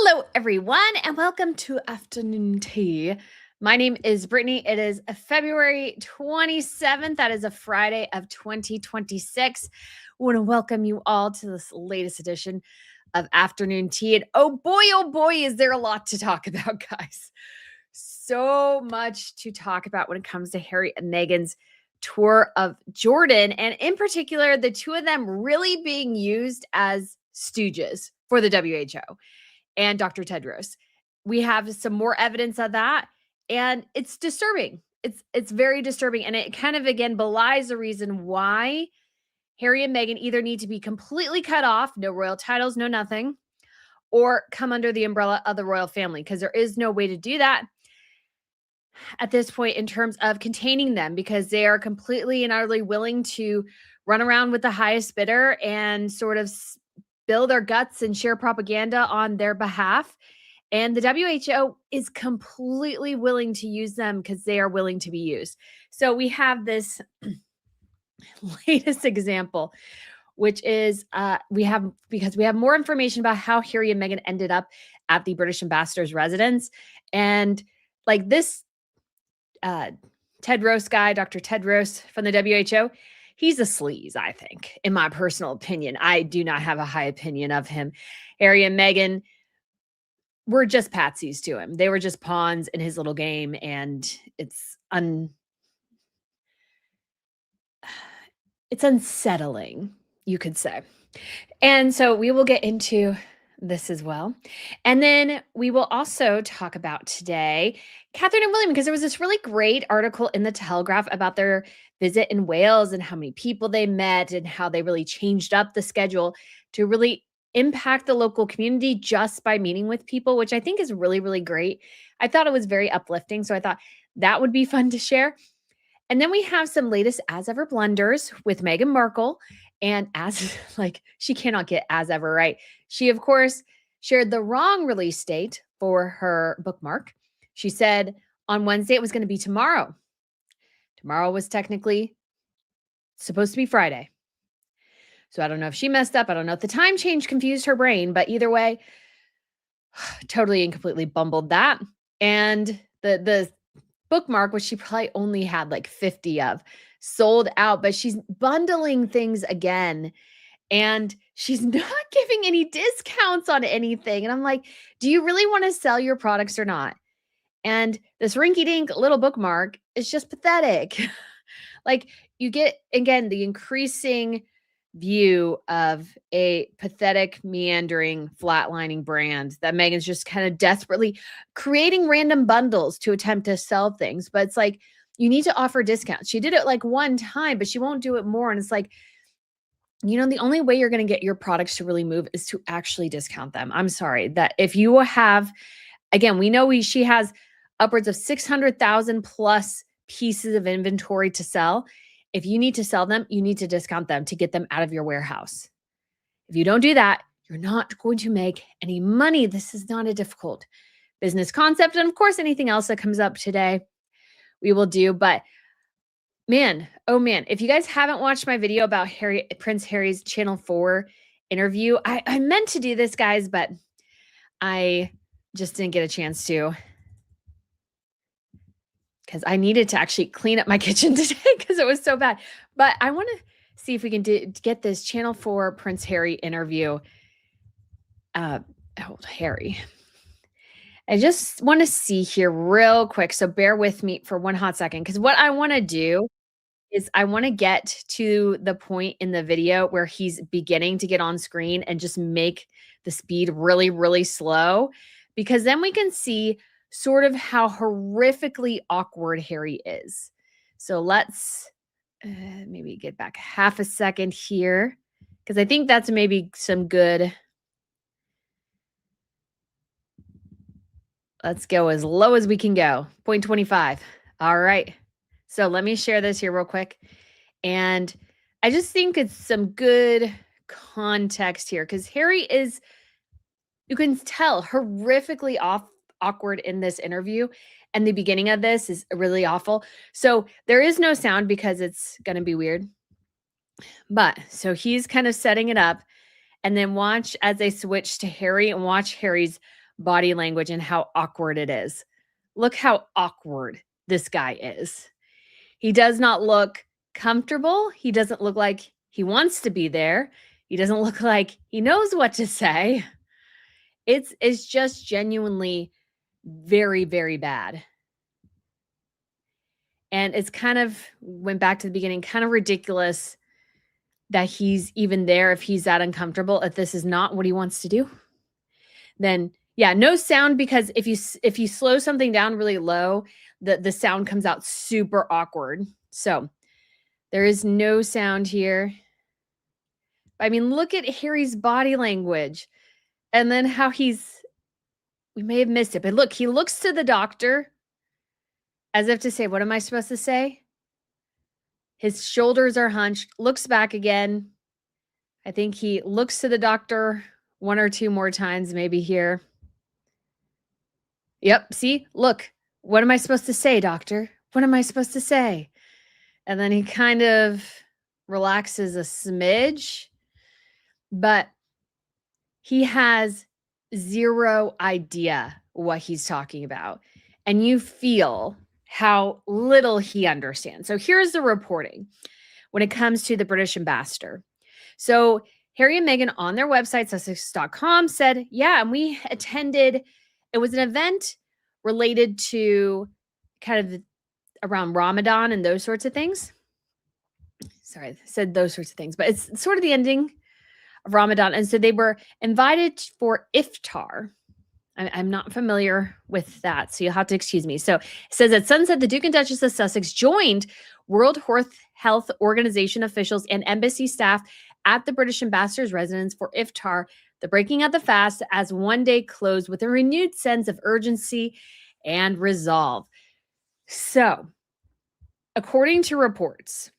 Hello, everyone, and welcome to Afternoon Tea. My name is Brittany. It is February 27th. That is a Friday of 2026. I want to welcome you all to this latest edition of Afternoon Tea. And oh boy, is there a lot to talk about, guys. So much to talk about when it comes to Harry and Meghan's tour of Jordan, and in particular, the two of them really being used as stooges for the WHO and Dr. Tedros. We have some more evidence of that, and it's disturbing. It's very disturbing, and it kind of again belies the reason why Harry and Meghan either need to be completely cut off, no royal titles, no nothing, or come under the umbrella of the royal family, because there is no way to do that at this point in terms of containing them, because they are completely and utterly willing to run around with the highest bidder and sort of spill their guts and share propaganda on their behalf. And the WHO is completely willing to use them because they are willing to be used. So we have this latest example, which is because we have more information about how Harry and Meghan ended up at the British ambassador's residence. And like this Tedros guy, Dr. Tedros from the WHO, he's a sleaze, I think, in my personal opinion. I do not have a high opinion of him. Harry and Meghan were just patsies to him. They were just pawns in his little game, and it's unsettling, you could say. And so we will get into this as well. And then we will also talk about today Catherine and William, because there was this really great article in the Telegraph about their visit in Wales and how many people they met and how they really changed up the schedule to really impact the local community just by meeting with people, which I think is really, really great. I thought it was very uplifting. So I thought that would be fun to share. And then we have some latest as ever blunders with Meghan Markle. And as like, she cannot get as ever right. She, of course, shared the wrong release date for her bookmark. She said on Wednesday it was going to be tomorrow. Tomorrow was technically supposed to be Friday. So I don't know if she messed up. I don't know if the time change confused her brain, but either way, totally and completely bumbled that. And the bookmark, which she probably only had like 50 of, sold out, but she's bundling things again. And she's not giving any discounts on anything. And I'm like, do you really want to sell your products or not? And this rinky-dink little bookmark is just pathetic. Like, you get, again, the increasing view of a pathetic, meandering, flatlining brand that Meghan's just kind of desperately creating random bundles to attempt to sell things. But it's like, you need to offer discounts. She did it like one time, but she won't do it more. And it's like, the only way you're going to get your products to really move is to actually discount them. I'm sorry that if you have, again, we know she has upwards of 600,000 plus pieces of inventory to sell. If you need to sell them, you need to discount them to get them out of your warehouse. If you don't do that, you're not going to make any money. This is not a difficult business concept. And of course, anything else that comes up today, we will do. But man, oh man, if you guys haven't watched my video about Prince Harry's Channel 4 interview, I meant to do this, guys, but I just didn't get a chance to, because I needed to actually clean up my kitchen today because it was so bad. But I want to see if we can get this Channel 4 Prince Harry interview. Harry. I just want to see here real quick. So bear with me for one hot second, because what I want to do is I want to get to the point in the video where he's beginning to get on screen and just make the speed really, really slow, because then we can see sort of how horrifically awkward Harry is. So let's maybe get back half a second here, because I think that's maybe some good. Let's go as low as we can go. 0.25. All right. So let me share this here real quick. And I just think it's some good context here, because Harry is, you can tell, horrifically awkward in this interview. And the beginning of this is really awful. So there is no sound because it's going to be weird. But so he's kind of setting it up. And then watch as they switch to Harry, and watch Harry's body language and how awkward it is. Look how awkward this guy is. He does not look comfortable. He doesn't look like he wants to be there. He doesn't look like he knows what to say. It's just genuinely very, very bad. And it's kind of, went back to the beginning, kind of ridiculous that he's even there if he's that uncomfortable. If this is not what he wants to do, then yeah, no sound, because if you slow something down really low, the sound comes out super awkward. So there is no sound here. I mean, look at Harry's body language and then how we may have missed it, but look, he looks to the doctor as if to say, what am I supposed to say? His shoulders are hunched, looks back again. I think he looks to the doctor one or two more times, maybe here. Yep, see, look, what am I supposed to say, doctor? What am I supposed to say? And then he kind of relaxes a smidge, but he has zero idea what he's talking about. And you feel how little he understands. So here's the reporting when it comes to the British ambassador. So Harry and Meghan on their website, Sussex.com, said, yeah, and we attended, it was an event related to kind of around Ramadan and those sorts of things. Sorry, I said those sorts of things, but it's sort of the ending of Ramadan. And so they were invited for iftar. I'm not familiar with that, so you'll have to excuse me. So it says at sunset, the Duke and Duchess of Sussex joined World Health Organization officials and embassy staff at the British ambassador's residence for iftar, the breaking of the fast, as one day closed with a renewed sense of urgency and resolve. So, according to reports,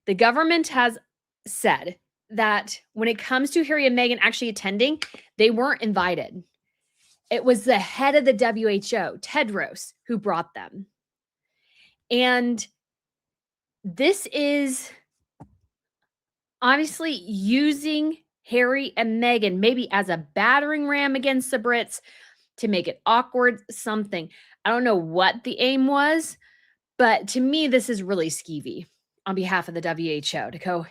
the government has said that when it comes to Harry and Meghan actually attending, they weren't invited. It was the head of the WHO, Tedros, who brought them. And this is obviously using Harry and Meghan maybe as a battering ram against the Brits to make it awkward, something. I don't know what the aim was, but to me, this is really skeevy on behalf of the WHO to go,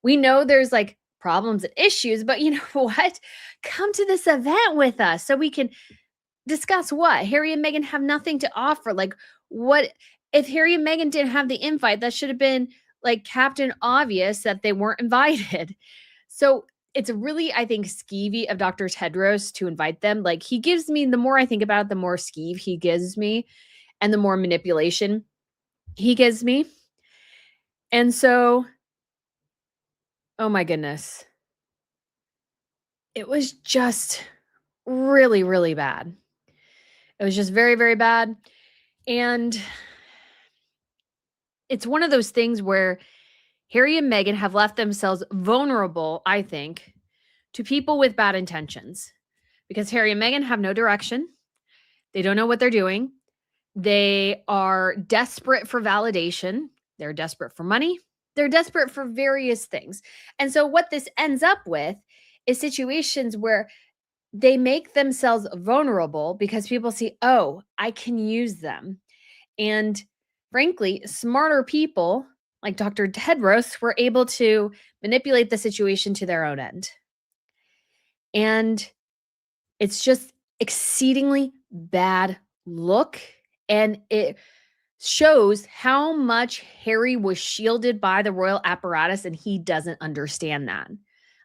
we know there's like problems and issues, but you know what? Come to this event with us so we can discuss what? Harry and Meghan have nothing to offer. Like, what if Harry and Meghan didn't have the invite? That should have been like Captain Obvious that they weren't invited. So it's really, I think, skeevy of Dr. Tedros to invite them. Like, he gives me, the more I think about it, the more skeeve he gives me and the more manipulation he gives me. And so, oh my goodness, it was just really, really bad. It was just very, very bad. And it's one of those things where Harry and Meghan have left themselves vulnerable, I think, to people with bad intentions, because Harry and Meghan have no direction. They don't know what they're doing. They are desperate for validation. They're desperate for money. They're desperate for various things. And so what this ends up with is situations where they make themselves vulnerable because people see, oh, I can use them. And frankly, smarter people like Dr. Tedros were able to manipulate the situation to their own end. And it's just exceedingly bad look. And it shows how much Harry was shielded by the royal apparatus, and he doesn't understand that.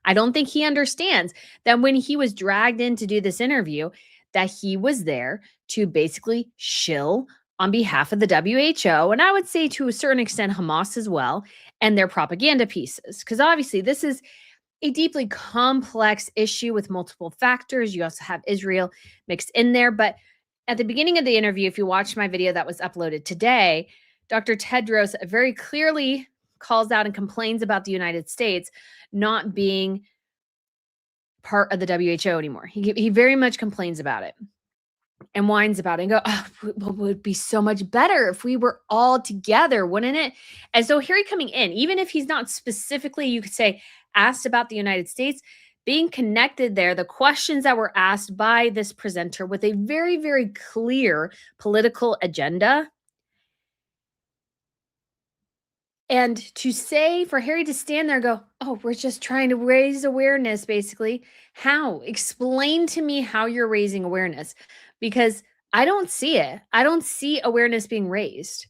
I don't think he understands that when he was dragged in to do this interview, that he was there to basically shill on behalf of the WHO, and I would say to a certain extent Hamas as well, and their propaganda pieces. Because obviously this is a deeply complex issue with multiple factors. You also have Israel mixed in there. But at the beginning of the interview, if you watched my video that was uploaded today, Dr. Tedros very clearly calls out and complains about the United States not being part of the WHO anymore. He very much complains about it and whines about it and go, oh, it would be so much better if we were all together, wouldn't it? And so Harry coming in, even if he's not specifically, you could say, asked about the United States, being connected there, the questions that were asked by this presenter with a very, very clear political agenda. And to say for Harry to stand there and go, "Oh, we're just trying to raise awareness," basically. How? Explain to me how you're raising awareness because I don't see it. I don't see awareness being raised.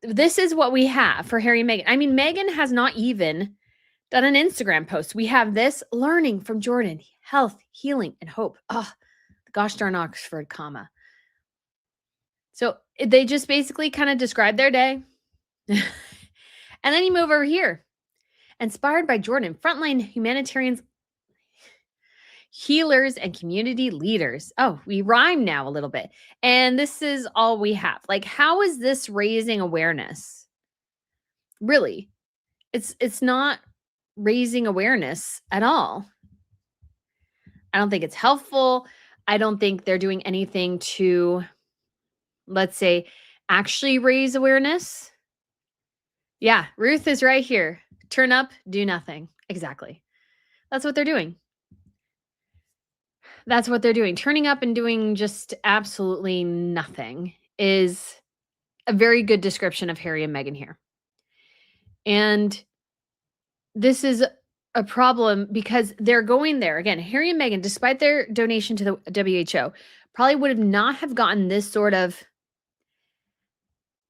This is what we have for Harry and Meghan. I mean, Meghan has not even done an Instagram post. We have this learning from Jordan, health, healing, and hope. Oh, the gosh darn Oxford comma. So they just basically kind of describe their day. And then you move over here. Inspired by Jordan, frontline humanitarians, healers, and community leaders. Oh, we rhyme now a little bit. And this is all we have. Like, how is this raising awareness? Really? It's not raising awareness at all. I don't think it's helpful. I don't think they're doing anything to, let's say, actually raise awareness. Yeah, Ruth is right here. Turn up, do nothing. Exactly. That's what they're doing. That's what they're doing. Turning up and doing just absolutely nothing is a very good description of Harry and Meghan here. And this is a problem because they're going there. Again, Harry and Meghan, despite their donation to the WHO, probably would have not have gotten this sort of,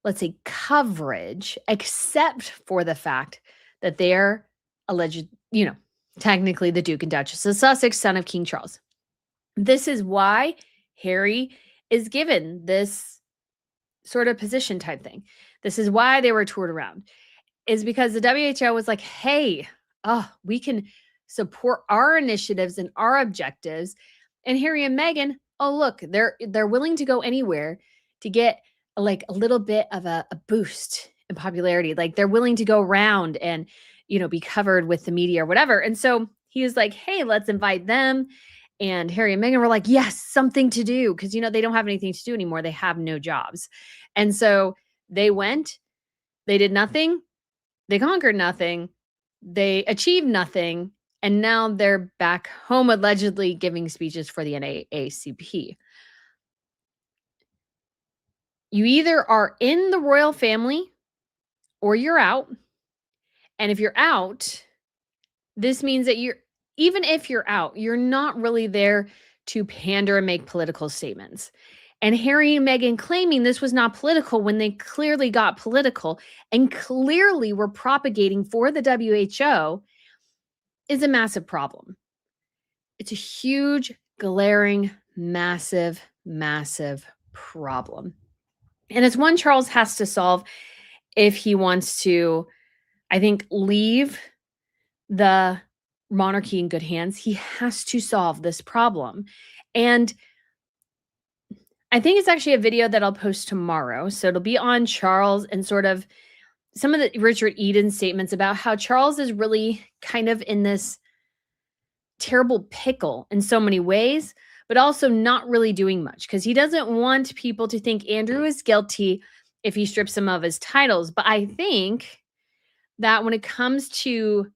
let's say, coverage, except for the fact that they're alleged, technically the Duke and Duchess of Sussex, son of King Charles. This is why Harry is given this sort of position type thing. This is why they were toured around, is because the WHO was like, hey, we can support our initiatives and our objectives. And Harry and Meghan, oh, look, they're willing to go anywhere to get like a little bit of a boost in popularity. Like they're willing to go around and, be covered with the media or whatever. And so he was like, hey, let's invite them. And Harry and Meghan were like, yes, something to do. Because, they don't have anything to do anymore. They have no jobs. And so they went, they did nothing. They conquered nothing. They achieved nothing. And now they're back home allegedly giving speeches for the NAACP. You either are in the royal family or you're out. And if you're out, this means that even if you're out, you're not really there to pander and make political statements. And Harry and Meghan claiming this was not political when they clearly got political and clearly were propagating for the WHO is a massive problem. It's a huge, glaring, massive, massive problem. And it's one Charles has to solve if he wants to, I think, leave the monarchy in good hands. He has to solve this problem. And I think it's actually a video that I'll post tomorrow. So it'll be on Charles and sort of some of the Richard Eden statements about how Charles is really kind of in this terrible pickle in so many ways, but also not really doing much because he doesn't want people to think Andrew is guilty if he strips him of his titles. But I think that when it comes to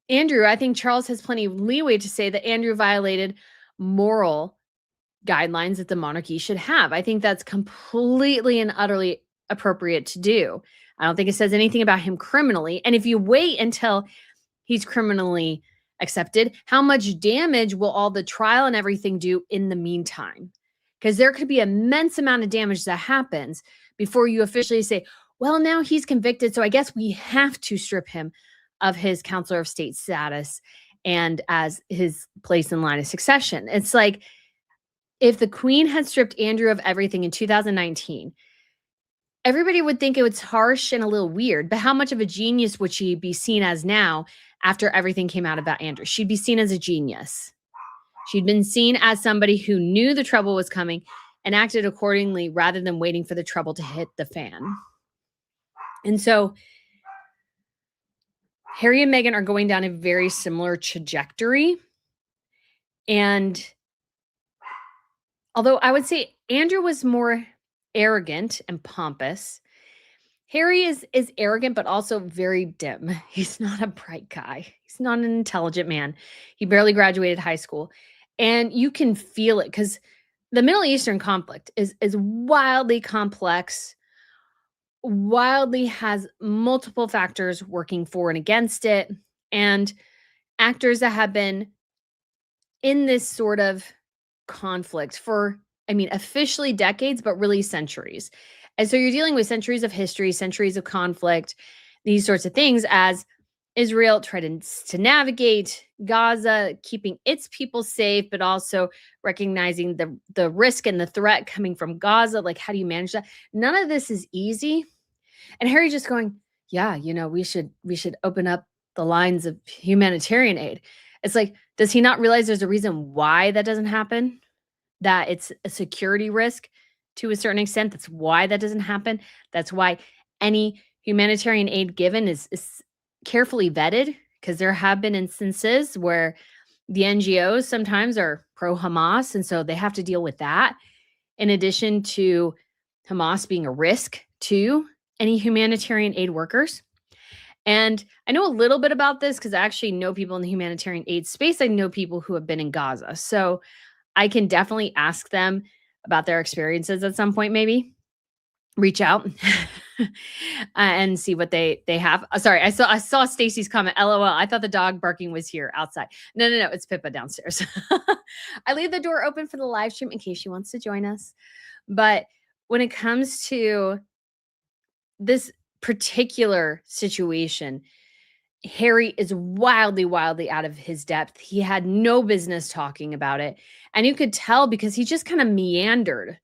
Andrew, I think Charles has plenty of leeway to say that Andrew violated moral guidelines that the monarchy should have. I think that's completely and utterly appropriate to do. I don't think it says anything about him criminally. And if you wait until he's criminally accepted, how much damage will all the trial and everything do in the meantime? Because there could be immense amount of damage that happens before you officially say, well, now he's convicted, so I guess we have to strip him of his counselor of state status and as his place in line of succession. It's like, if the Queen had stripped Andrew of everything in 2019, everybody would think it was harsh and a little weird, but how much of a genius would she be seen as now after everything came out about Andrew? She'd be seen as a genius. She'd been seen as somebody who knew the trouble was coming and acted accordingly rather than waiting for the trouble to hit the fan. And so Harry and Meghan are going down a very similar trajectory. And although I would say Andrew was more arrogant and pompous, Harry is arrogant, but also very dim. He's not a bright guy. He's not an intelligent man. He barely graduated high school. And you can feel it because the Middle Eastern conflict is wildly complex, wildly has multiple factors working for and against it. And actors that have been in this sort of conflict for, I mean, officially decades, but really centuries. And so you're dealing with centuries of history, centuries of conflict, these sorts of things as Israel tried to navigate Gaza, keeping its people safe, but also recognizing the risk and the threat coming from Gaza. Like, how do you manage that? None of this is easy. And Harry just going, yeah, we should open up the lines of humanitarian aid. It's like, does he not realize there's a reason why that doesn't happen? That it's a security risk to a certain extent. That's why that doesn't happen. That's why any humanitarian aid given is carefully vetted, because there have been instances where the NGOs sometimes are pro Hamas. And so they have to deal with that, in addition to Hamas being a risk to any humanitarian aid workers. And I know a little bit about this because I actually know people in the humanitarian aid space. I know people who have been in Gaza. So I can definitely ask them about their experiences at some point, maybe reach out and see what they have. Sorry, I saw Stacy's comment. LOL. I thought the dog barking was here outside. No, it's Pippa downstairs. I leave the door open for the live stream in case she wants to join us. But when it comes to this particular situation, Harry is wildly, wildly out of his depth. He had no business talking about it. And you could tell because he just kind of meandered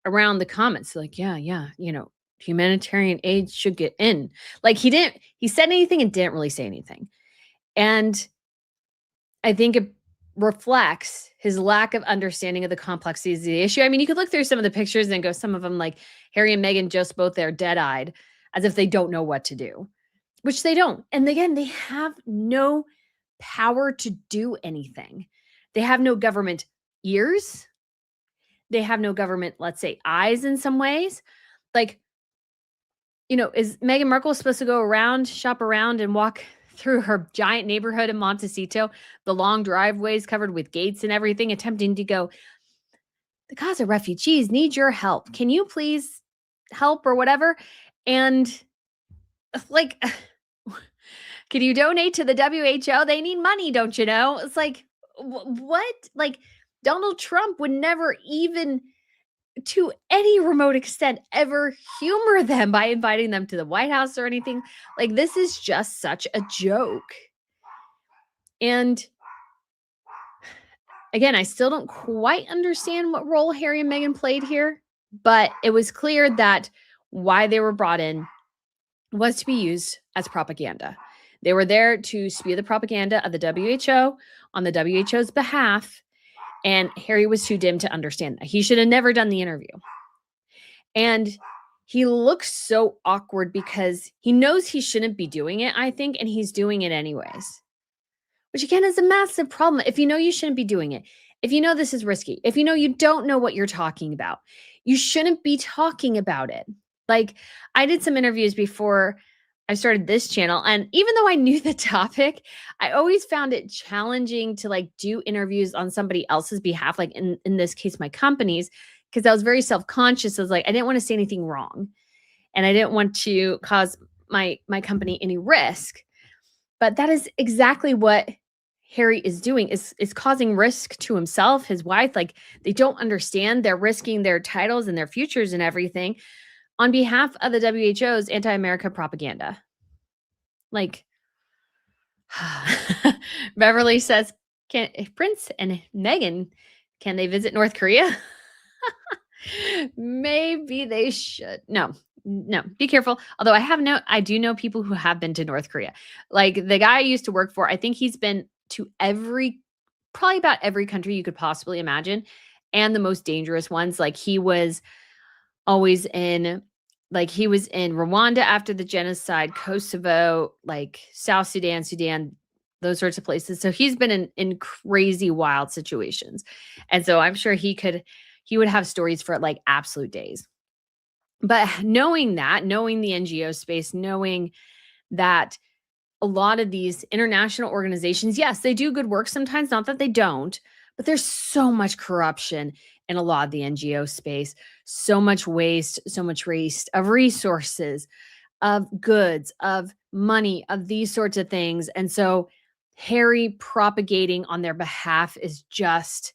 around the comments. Like, yeah, humanitarian aid should get in. Like he said anything and didn't really say anything. And I think it reflects his lack of understanding of the complexities of the issue. I mean, you could look through some of the pictures and go, some of them like Harry and Meghan just both there dead-eyed as if they don't know what to do, which they don't. And again, they have no power to do anything. They have no government ears. They have no government, let's say, eyes in some ways. Like, is Meghan Markle supposed to go around, shop around, and walk through her giant neighborhood in Montecito, the long driveways covered with gates and everything, attempting to go, the Gaza refugees need your help. Can you please help or whatever? And like, can you donate to the WHO? They need money, don't you know? It's like, what? Like, Donald Trump would never even, to any remote extent, ever humor them by inviting them to the White House or anything. Like, this is just such a joke. And again, I still don't quite understand what role Harry and Meghan played here, but it was clear that why they were brought in was to be used as propaganda. They were there to spew the propaganda of the WHO on the WHO's behalf, and Harry was too dim to understand that. He should have never done the interview. And he looks so awkward because he knows he shouldn't be doing it, I think, and he's doing it anyways. Which again is a massive problem. If you know you shouldn't be doing it, if you know this is risky, if you know you don't know what you're talking about, you shouldn't be talking about it. Like, I did some interviews before I started this channel, and even though I knew the topic, I always found it challenging to like do interviews on somebody else's behalf, like in this case, my company's, because I was very self-conscious. I was like, I didn't want to say anything wrong, and I didn't want to cause my company any risk. But that is exactly what Harry is doing, is causing risk to himself, his wife. Like, they don't understand. They're risking their titles and their futures and everything on behalf of the WHO's anti-America propaganda. Like, Beverly says, can Prince and Meghan, can they visit North Korea? Maybe they should. No, be careful. Although I do know people who have been to North Korea. Like, the guy I used to work for, I think he's been to probably about every country you could possibly imagine, and the most dangerous ones. Like, he was always in Rwanda after the genocide, Kosovo, like South Sudan, those sorts of places. So he's been in crazy, wild situations. And so I'm sure he would have stories for like absolute days. But knowing the NGO space, knowing that a lot of these international organizations, yes, they do good work sometimes, not that they don't, but there's so much corruption in a lot of the NGO space, so much waste of resources, of goods, of money, of these sorts of things. And so Harry propagating on their behalf is just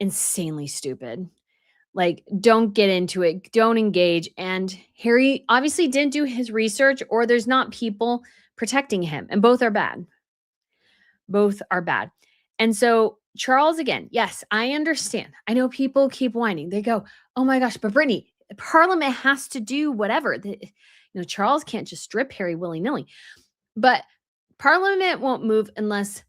insanely stupid. Like, don't get into it, don't engage. And Harry obviously didn't do his research, or there's not people protecting him. And both are bad. Both are bad. And so, Charles, again, yes, I understand. I know people keep whining. They go, oh my gosh, but Brittany, Parliament has to do whatever. Charles can't just strip Harry willy nilly. But Parliament won't move unless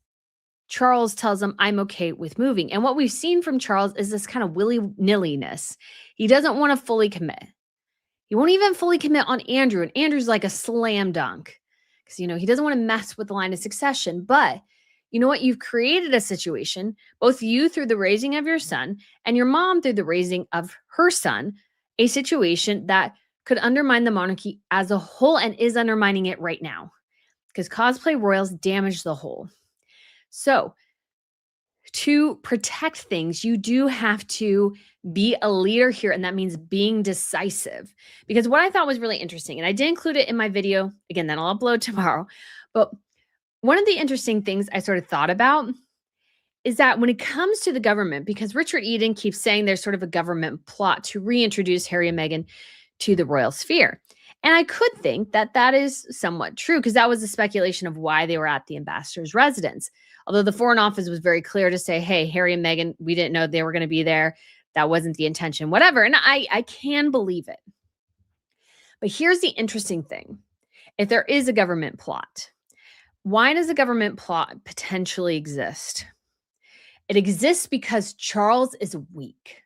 Charles tells him, I'm okay with moving. And what we've seen from Charles is this kind of willy-nilliness. He doesn't want to fully commit. He won't even fully commit on Andrew. And Andrew's like a slam dunk because, he doesn't want to mess with the line of succession. But you know what? You've created a situation, both you through the raising of your son and your mom through the raising of her son, a situation that could undermine the monarchy as a whole and is undermining it right now because cosplay royals damage the whole. So to protect things, you do have to be a leader here. And that means being decisive. Because what I thought was really interesting, and I did include it in my video, again, that I'll upload tomorrow. But one of the interesting things I sort of thought about is that when it comes to the government, because Richard Eden keeps saying there's sort of a government plot to reintroduce Harry and Meghan to the royal sphere. And I could think that that is somewhat true because that was the speculation of why they were at the ambassador's residence. Although the Foreign Office was very clear to say, hey, Harry and Meghan, we didn't know they were going to be there. That wasn't the intention, whatever. And I can believe it. But here's the interesting thing. If there is a government plot, why does a government plot potentially exist? It exists because Charles is weak.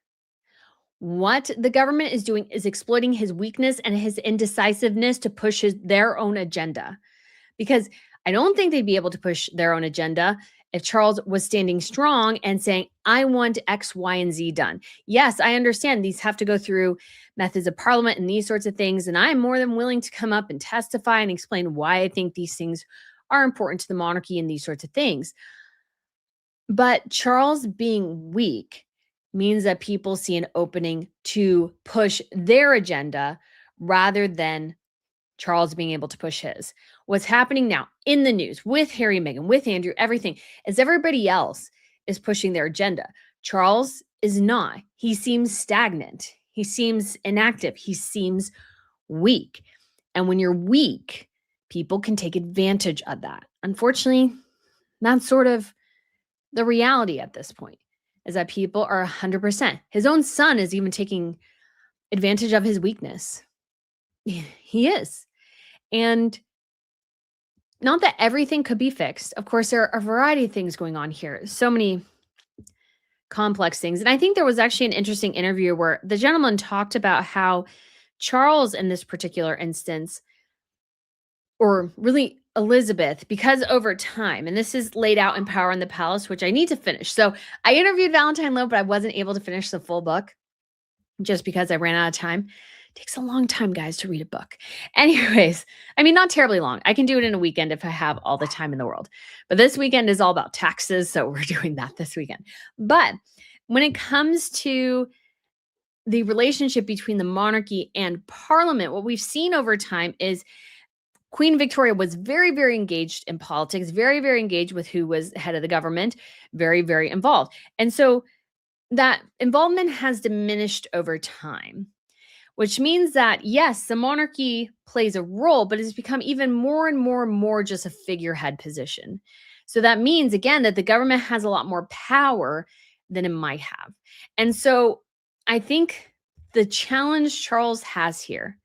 What the government is doing is exploiting his weakness and his indecisiveness to push their own agenda. Because I don't think they'd be able to push their own agenda if Charles was standing strong and saying, I want X, Y, and Z done. Yes, I understand these have to go through methods of parliament and these sorts of things. And I'm more than willing to come up and testify and explain why I think these things are important to the monarchy and these sorts of things. But Charles being weak means that people see an opening to push their agenda rather than Charles being able to push his. What's happening now in the news with Harry and Meghan, with Andrew, everything, is everybody else is pushing their agenda. Charles is not. He seems stagnant. He seems inactive. He seems weak. And when you're weak, people can take advantage of that. Unfortunately, that's sort of the reality at this point, is that people are 100%. His own son is even taking advantage of his weakness. He is. And not that everything could be fixed. Of course, there are a variety of things going on here. So many complex things. And I think there was actually an interesting interview where the gentleman talked about how Charles, in this particular instance, or really Elizabeth, because over time, and this is laid out in Power in the Palace, which I need to finish. So I interviewed Valentine Lowe, but I wasn't able to finish the full book just because I ran out of time. It takes a long time, guys, to read a book. Anyways, I mean, not terribly long. I can do it in a weekend if I have all the time in the world. But this weekend is all about taxes, so we're doing that this weekend. But when it comes to the relationship between the monarchy and Parliament, what we've seen over time is Queen Victoria was very, very engaged in politics, very, very engaged with who was head of the government, very, very involved. And so that involvement has diminished over time, which means that, yes, the monarchy plays a role, but it's become even more and more and more just a figurehead position. So that means, again, that the government has a lot more power than it might have. And so I think the challenge Charles has here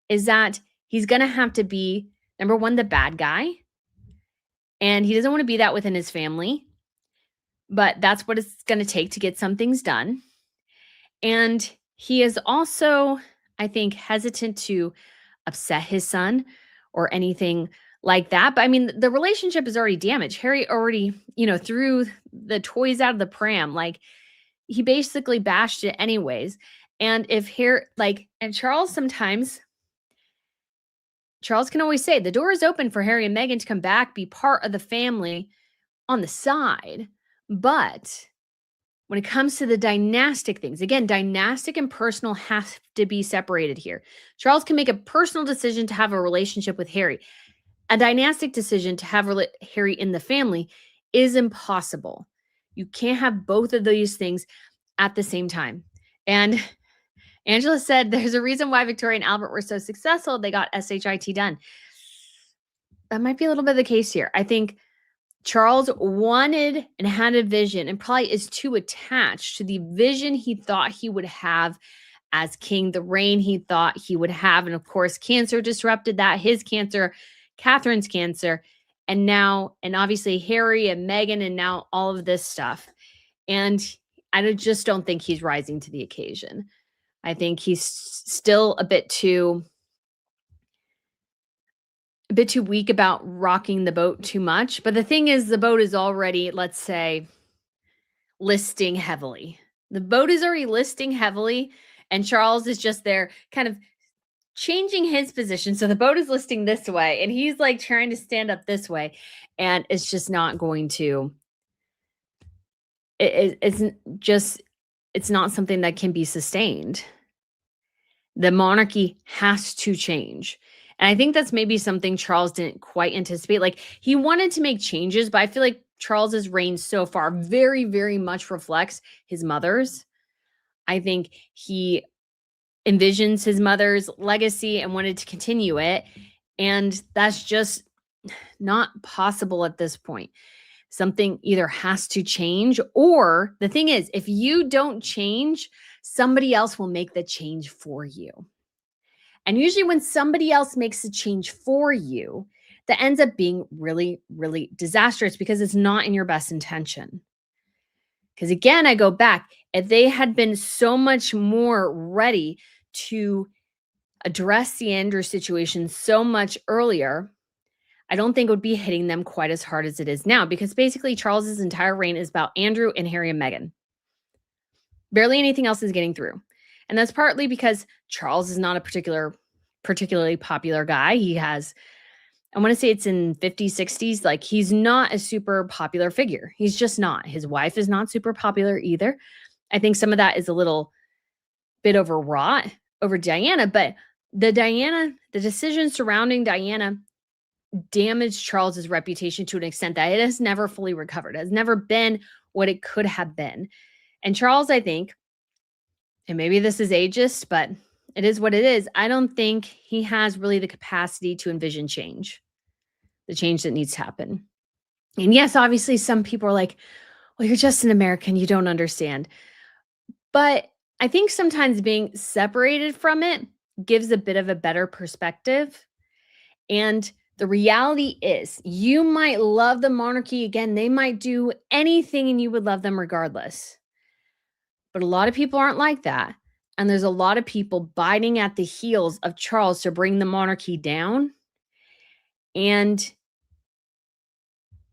is that he's going to have to be, number one, the bad guy. And he doesn't want to be that within his family. But that's what it's going to take to get some things done. And he is also, I think, hesitant to upset his son or anything like that. But I mean, the relationship is already damaged. Harry already, threw the toys out of the pram. Like, he basically bashed it anyways. And if here, like, and Charles can always say the door is open for Harry and Meghan to come back, be part of the family on the side. But when it comes to the dynastic things, again, dynastic and personal have to be separated here. Charles can make a personal decision to have a relationship with Harry. A dynastic decision to have Harry in the family is impossible. You can't have both of these things at the same time. And Angela said there's a reason why Victoria and Albert were so successful. They got SHIT done. That might be a little bit of the case here. I think Charles wanted and had a vision and probably is too attached to the vision he thought he would have as king, the reign he thought he would have. And of course, cancer disrupted that, his cancer, Catherine's cancer, and now, and obviously Harry and Meghan, and now all of this stuff. And just don't think he's rising to the occasion. I think he's still a bit too weak about rocking the boat too much. But the thing is, the boat is already, let's say, listing heavily. The boat is already listing heavily, and Charles is just there kind of changing his position. So the boat is listing this way, and he's like trying to stand up this way, and it's just not going to, it's not something that can be sustained. The monarchy has to change. And I think that's maybe something Charles didn't quite anticipate. Like, he wanted to make changes, but I feel like Charles's reign so far very, very much reflects his mother's. I think he envisions his mother's legacy and wanted to continue it. And that's just not possible at this point. Something either has to change, or the thing is, if you don't change, somebody else will make the change for you. And usually when somebody else makes a change for you, that ends up being really, really disastrous because it's not in your best intention. Because again, I go back, if they had been so much more ready to address the Andrew situation so much earlier, I don't think it would be hitting them quite as hard as it is now, because basically Charles's entire reign is about Andrew and Harry and Meghan. Barely anything else is getting through. And that's partly because Charles is not a particularly popular guy. He has, I want to say it's in 50s, 60s, like he's not a super popular figure. He's just not. His wife is not super popular either. I think some of that is a little bit overwrought over Diana, but the decision surrounding Diana damaged Charles's reputation to an extent that it has never fully recovered. It has never been what it could have been. And Charles, I think, and maybe this is ageist, but it is what it is. I don't think he has really the capacity to envision change, the change that needs to happen. And yes, obviously some people are like, well, you're just an American, you don't understand. But I think sometimes being separated from it gives a bit of a better perspective. And the reality is, you might love the monarchy. Again, they might do anything and you would love them regardless. But a lot of people aren't like that. And there's a lot of people biting at the heels of Charles to bring the monarchy down. And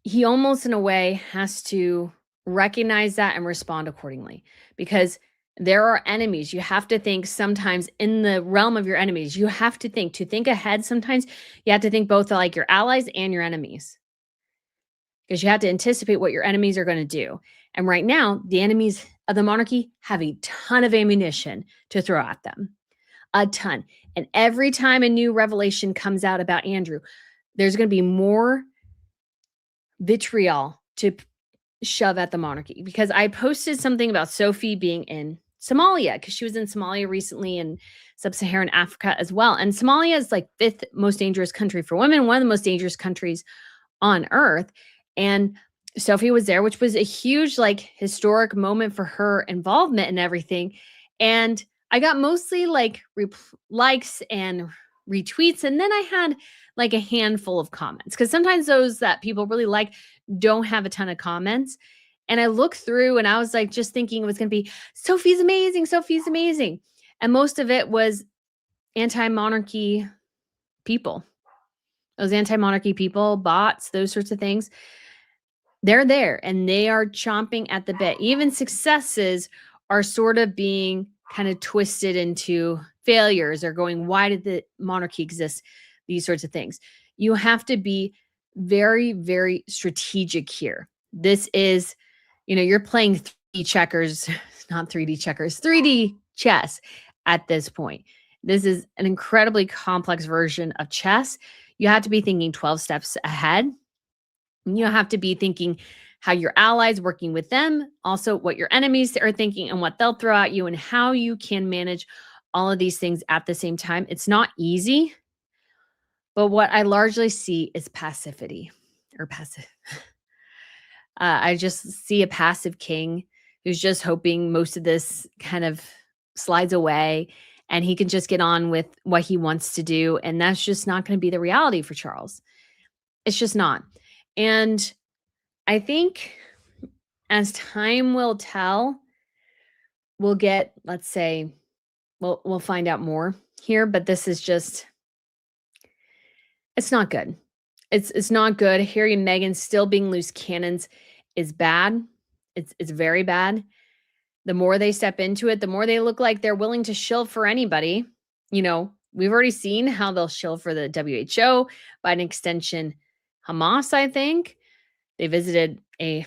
he almost, in a way, has to recognize that and respond accordingly, because there are enemies. You have to think sometimes in the realm of your enemies. You have to think ahead. Sometimes you have to think both like your allies and your enemies, because you have to anticipate what your enemies are going to do. And right now, the enemies of the monarchy have a ton of ammunition to throw at them, a ton. And every time a new revelation comes out about Andrew, there's going to be more vitriol to shove at the monarchy. Because I posted something about Sophie being in Somalia, because she was in Somalia recently, and sub-Saharan Africa as well. And Somalia is like 5th most dangerous country for women, one of the most dangerous countries on earth. And Sophie was there, which was a huge, like, historic moment for her involvement and everything. And I got mostly like likes and retweets. And then I had like a handful of comments, because sometimes those that people really like don't have a ton of comments. And I looked through and I was like, just thinking it was going to be Sophie's amazing. Sophie's amazing. And most of it was anti-monarchy people. Those anti-monarchy people, bots, those sorts of things. They're there and they are chomping at the bit. Even successes are sort of being kind of twisted into failures or going, why did the monarchy exist? These sorts of things. You have to be very, very strategic here. This is, you're playing 3D checkers, not 3D checkers, 3D chess at this point. This is an incredibly complex version of chess. You have to be thinking 12 steps ahead. You have to be thinking how your allies working with them, also what your enemies are thinking and what they'll throw at you and how you can manage all of these things at the same time. It's not easy, but what I largely see is passivity or passive. I just see a passive king who's just hoping most of this kind of slides away and he can just get on with what he wants to do. And that's just not going to be the reality for Charles. It's just not. And I think as time will tell, we'll get, let's say, we'll find out more here, but this is just, it's not good. It's not good. Harry and Meghan still being loose cannons is bad. It's very bad. The more they step into it, the more they look like they're willing to shill for anybody. We've already seen how they'll shill for the WHO, by an extension, Hamas, I think. They visited a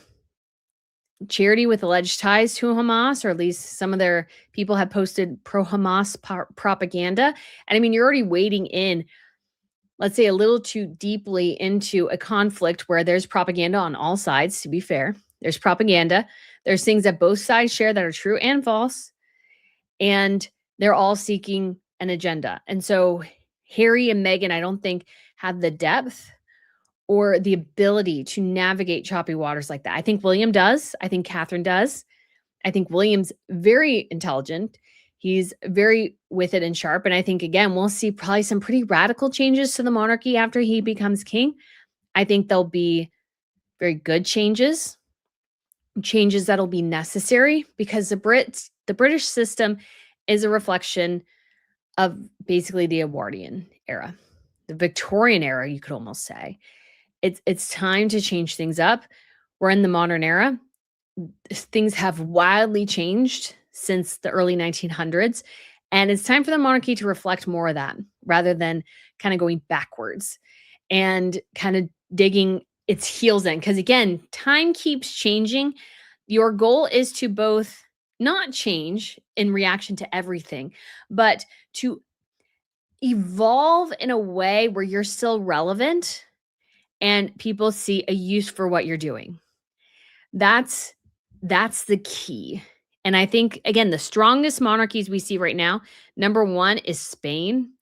charity with alleged ties to Hamas, or at least some of their people have posted pro-Hamas propaganda. And I mean, you're already wading in, let's say, a little too deeply into a conflict where there's propaganda on all sides, to be fair. There's propaganda. There's things that both sides share that are true and false. And they're all seeking an agenda. And so Harry and Meghan, I don't think, have the depth or the ability to navigate choppy waters like that. I think William does. I think Catherine does. I think William's very intelligent. He's very with it and sharp. And I think, again, we'll see probably some pretty radical changes to the monarchy after he becomes king. I think there'll be very good changes that'll be necessary, because the British system is a reflection of basically the Edwardian era, the Victorian era, you could almost say. It's time to change things up. We're in the modern era. Things have wildly changed since the early 1900s, and it's time for the monarchy to reflect more of that rather than kind of going backwards and kind of digging its heels in. Because again, time keeps changing. Your goal is to both not change in reaction to everything, but to evolve in a way where you're still relevant and people see a use for what you're doing. That's the key. And I think, again, the strongest monarchies we see right now, number one is Spain.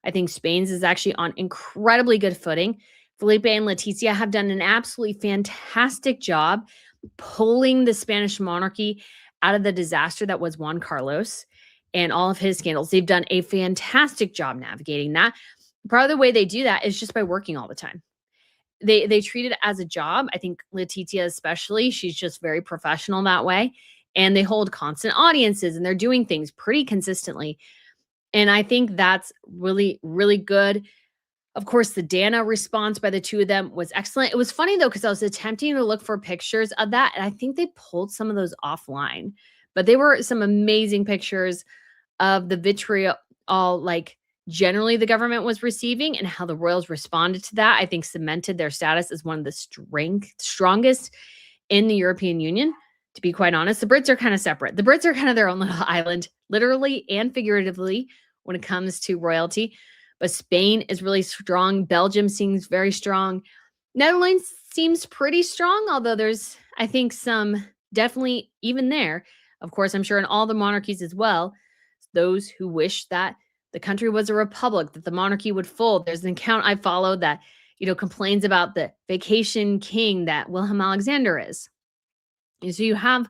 I think Spain's is actually on incredibly good footing. Felipe and Letizia have done an absolutely fantastic job pulling the Spanish monarchy out of the disaster that was Juan Carlos and all of his scandals. They've done a fantastic job navigating that. Part of the way they do that is just by working all the time. They treat it as a job. I think Letizia especially, she's just very professional that way. And they hold constant audiences and they're doing things pretty consistently. And I think that's really, really good. Of course, the Dana response by the two of them was excellent. It was funny, though, because I was attempting to look for pictures of that, and I think they pulled some of those offline. But they were some amazing pictures of the vitriol, like generally the government was receiving, and how the royals responded to that. I think cemented their status as one of the strongest in the European Union. To be quite honest, the Brits are kind of separate. The Brits are kind of their own little island, literally and figuratively, when it comes to royalty. But Spain is really strong. Belgium seems very strong. Netherlands seems pretty strong, although there's, I think, some definitely even there. Of course, I'm sure in all the monarchies as well, those who wish that the country was a republic, that the monarchy would fold. There's an account I followed that, complains about the vacation king that Wilhelm Alexander is. And so you have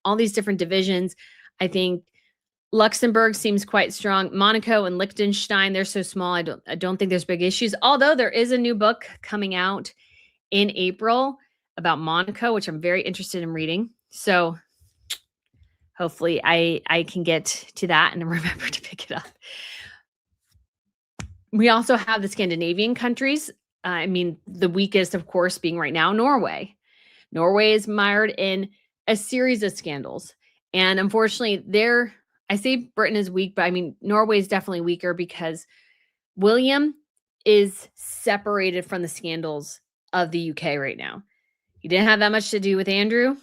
all these different divisions. I think Luxembourg seems quite strong. Monaco and Liechtenstein, they're so small. I don't think there's big issues. Although there is a new book coming out in April about Monaco, which I'm very interested in reading. So hopefully I can get to that and remember to pick it up. We also have the Scandinavian countries. The weakest, of course, being right now Norway. Norway is mired in a series of scandals. And unfortunately, I say Britain is weak, but I mean, Norway is definitely weaker because William is separated from the scandals of the UK right now. He didn't have that much to do with Andrew,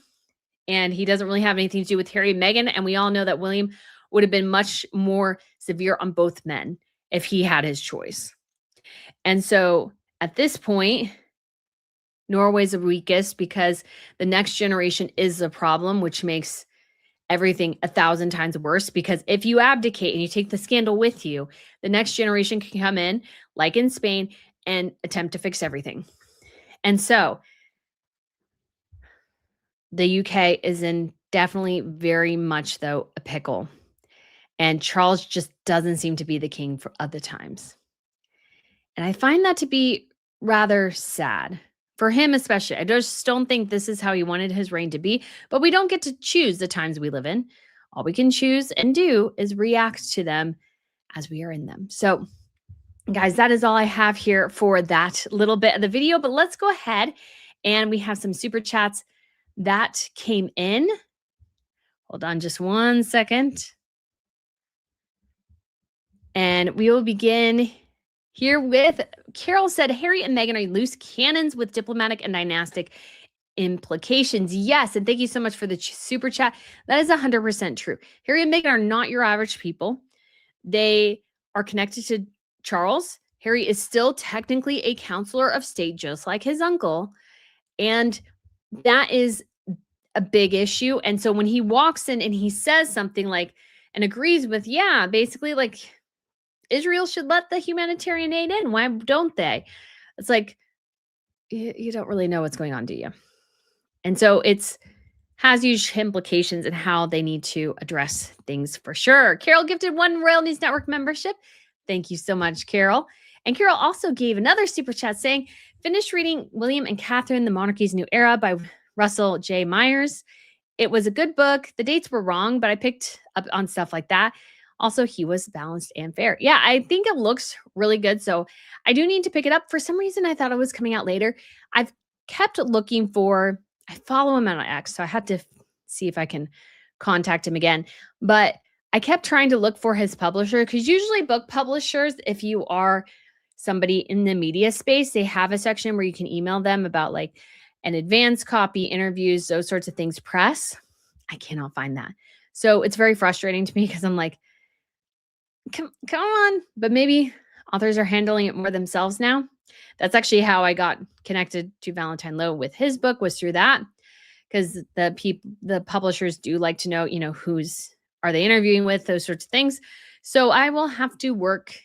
and he doesn't really have anything to do with Harry and Meghan. And we all know that William would have been much more severe on both men if he had his choice. And so at this point, Norway's the weakest because the next generation is the problem, which makes everything 1,000 times worse. Because if you abdicate and you take the scandal with you, the next generation can come in, like in Spain, and attempt to fix everything. And so the UK is in definitely very much, though, a pickle. And Charles just doesn't seem to be the king of the times. And I find that to be rather sad for him, especially. I just don't think this is how he wanted his reign to be, but we don't get to choose the times we live in. All we can choose and do is react to them as we are in them. So, guys, that is all I have here for that little bit of the video, but let's go ahead and we have some super chats that came in. Hold on just one second. And we will begin here with Carol said, Harry and Meghan are loose cannons with diplomatic and dynastic implications. Yes, and thank you so much for the super chat. That is 100% true. Harry and Meghan are not your average people. They are connected to Charles. Harry is still technically a counselor of state, just like his uncle. And that is a big issue. And so when he walks in and he says something like, and agrees with, yeah, basically like Israel should let the humanitarian aid in. Why don't they? It's like, you don't really know what's going on, do you? And so it's has huge implications in how they need to address things for sure. Carol gifted 1 Royal News Network membership. Thank you so much, Carol. And Carol also gave another super chat saying, finished reading William and Catherine, The Monarchy's New Era by Russell J. Myers. It was a good book. The dates were wrong, but I picked up on stuff like that. Also, he was balanced and fair. Yeah, I think it looks really good. So I do need to pick it up. For some reason, I thought it was coming out later. I've kept looking for, I follow him on X, so I had to see if I can contact him again. But I kept trying to look for his publisher because usually book publishers, if you are somebody in the media space, they have a section where you can email them about like an advance copy, interviews, those sorts of things, press. I cannot find that. So it's very frustrating to me because I'm like, come on. But maybe authors are handling it more themselves now. That's actually how I got connected to Valentine Lowe with his book, was through that, because the publishers do like to know, who's are they interviewing with, those sorts of things. So I will have to work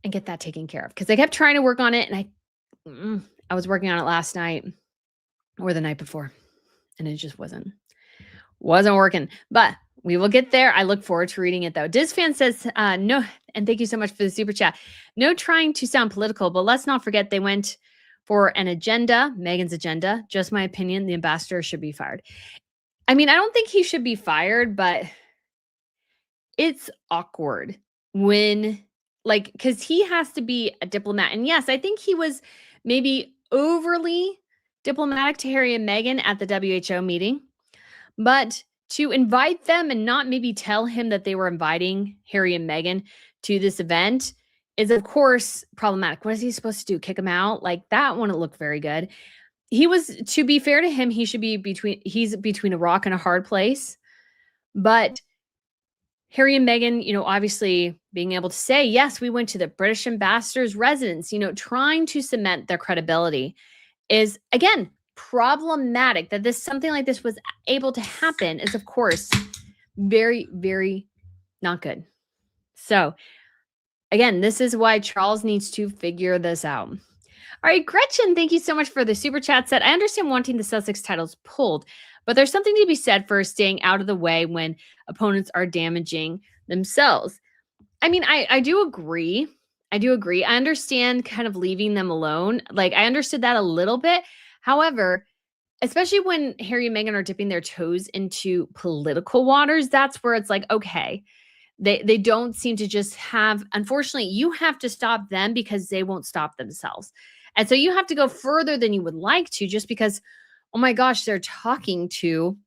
and get that taken care of, because I kept trying to work on it, and I was working on it last night or the night before, and it just wasn't working. But we will get there. I look forward to reading it, though. DizFan says, no, and thank you so much for the super chat. No trying to sound political, but let's not forget they went for an agenda, Meghan's agenda. Just my opinion, the ambassador should be fired. I mean, I don't think he should be fired, but it's awkward when, because he has to be a diplomat. And yes, I think he was maybe overly diplomatic to Harry and Meghan at the WHO meeting, but to invite them and not maybe tell him that they were inviting Harry and Meghan to this event is, of course, problematic. What is he supposed to do? Kick him out? Like, that wouldn't look very good. He was, to be fair to him, he's between a rock and a hard place. But Harry and Meghan, obviously being able to say, yes, we went to the British ambassador's residence, trying to cement their credibility is, again, problematic. That something like this was able to happen is, of course, very, very not good. So again, this is why Charles needs to figure this out. All right, Gretchen, thank you so much for the super chat. Said, I understand wanting the Sussex titles pulled, but there's something to be said for staying out of the way when opponents are damaging themselves. I mean, I do agree. I understand kind of leaving them alone. Like, I understood that a little bit. However, especially when Harry and Meghan are dipping their toes into political waters, that's where it's like, okay, they don't seem to just have, unfortunately, you have to stop them because they won't stop themselves. And so you have to go further than you would like to, just because, oh my gosh, they're talking to.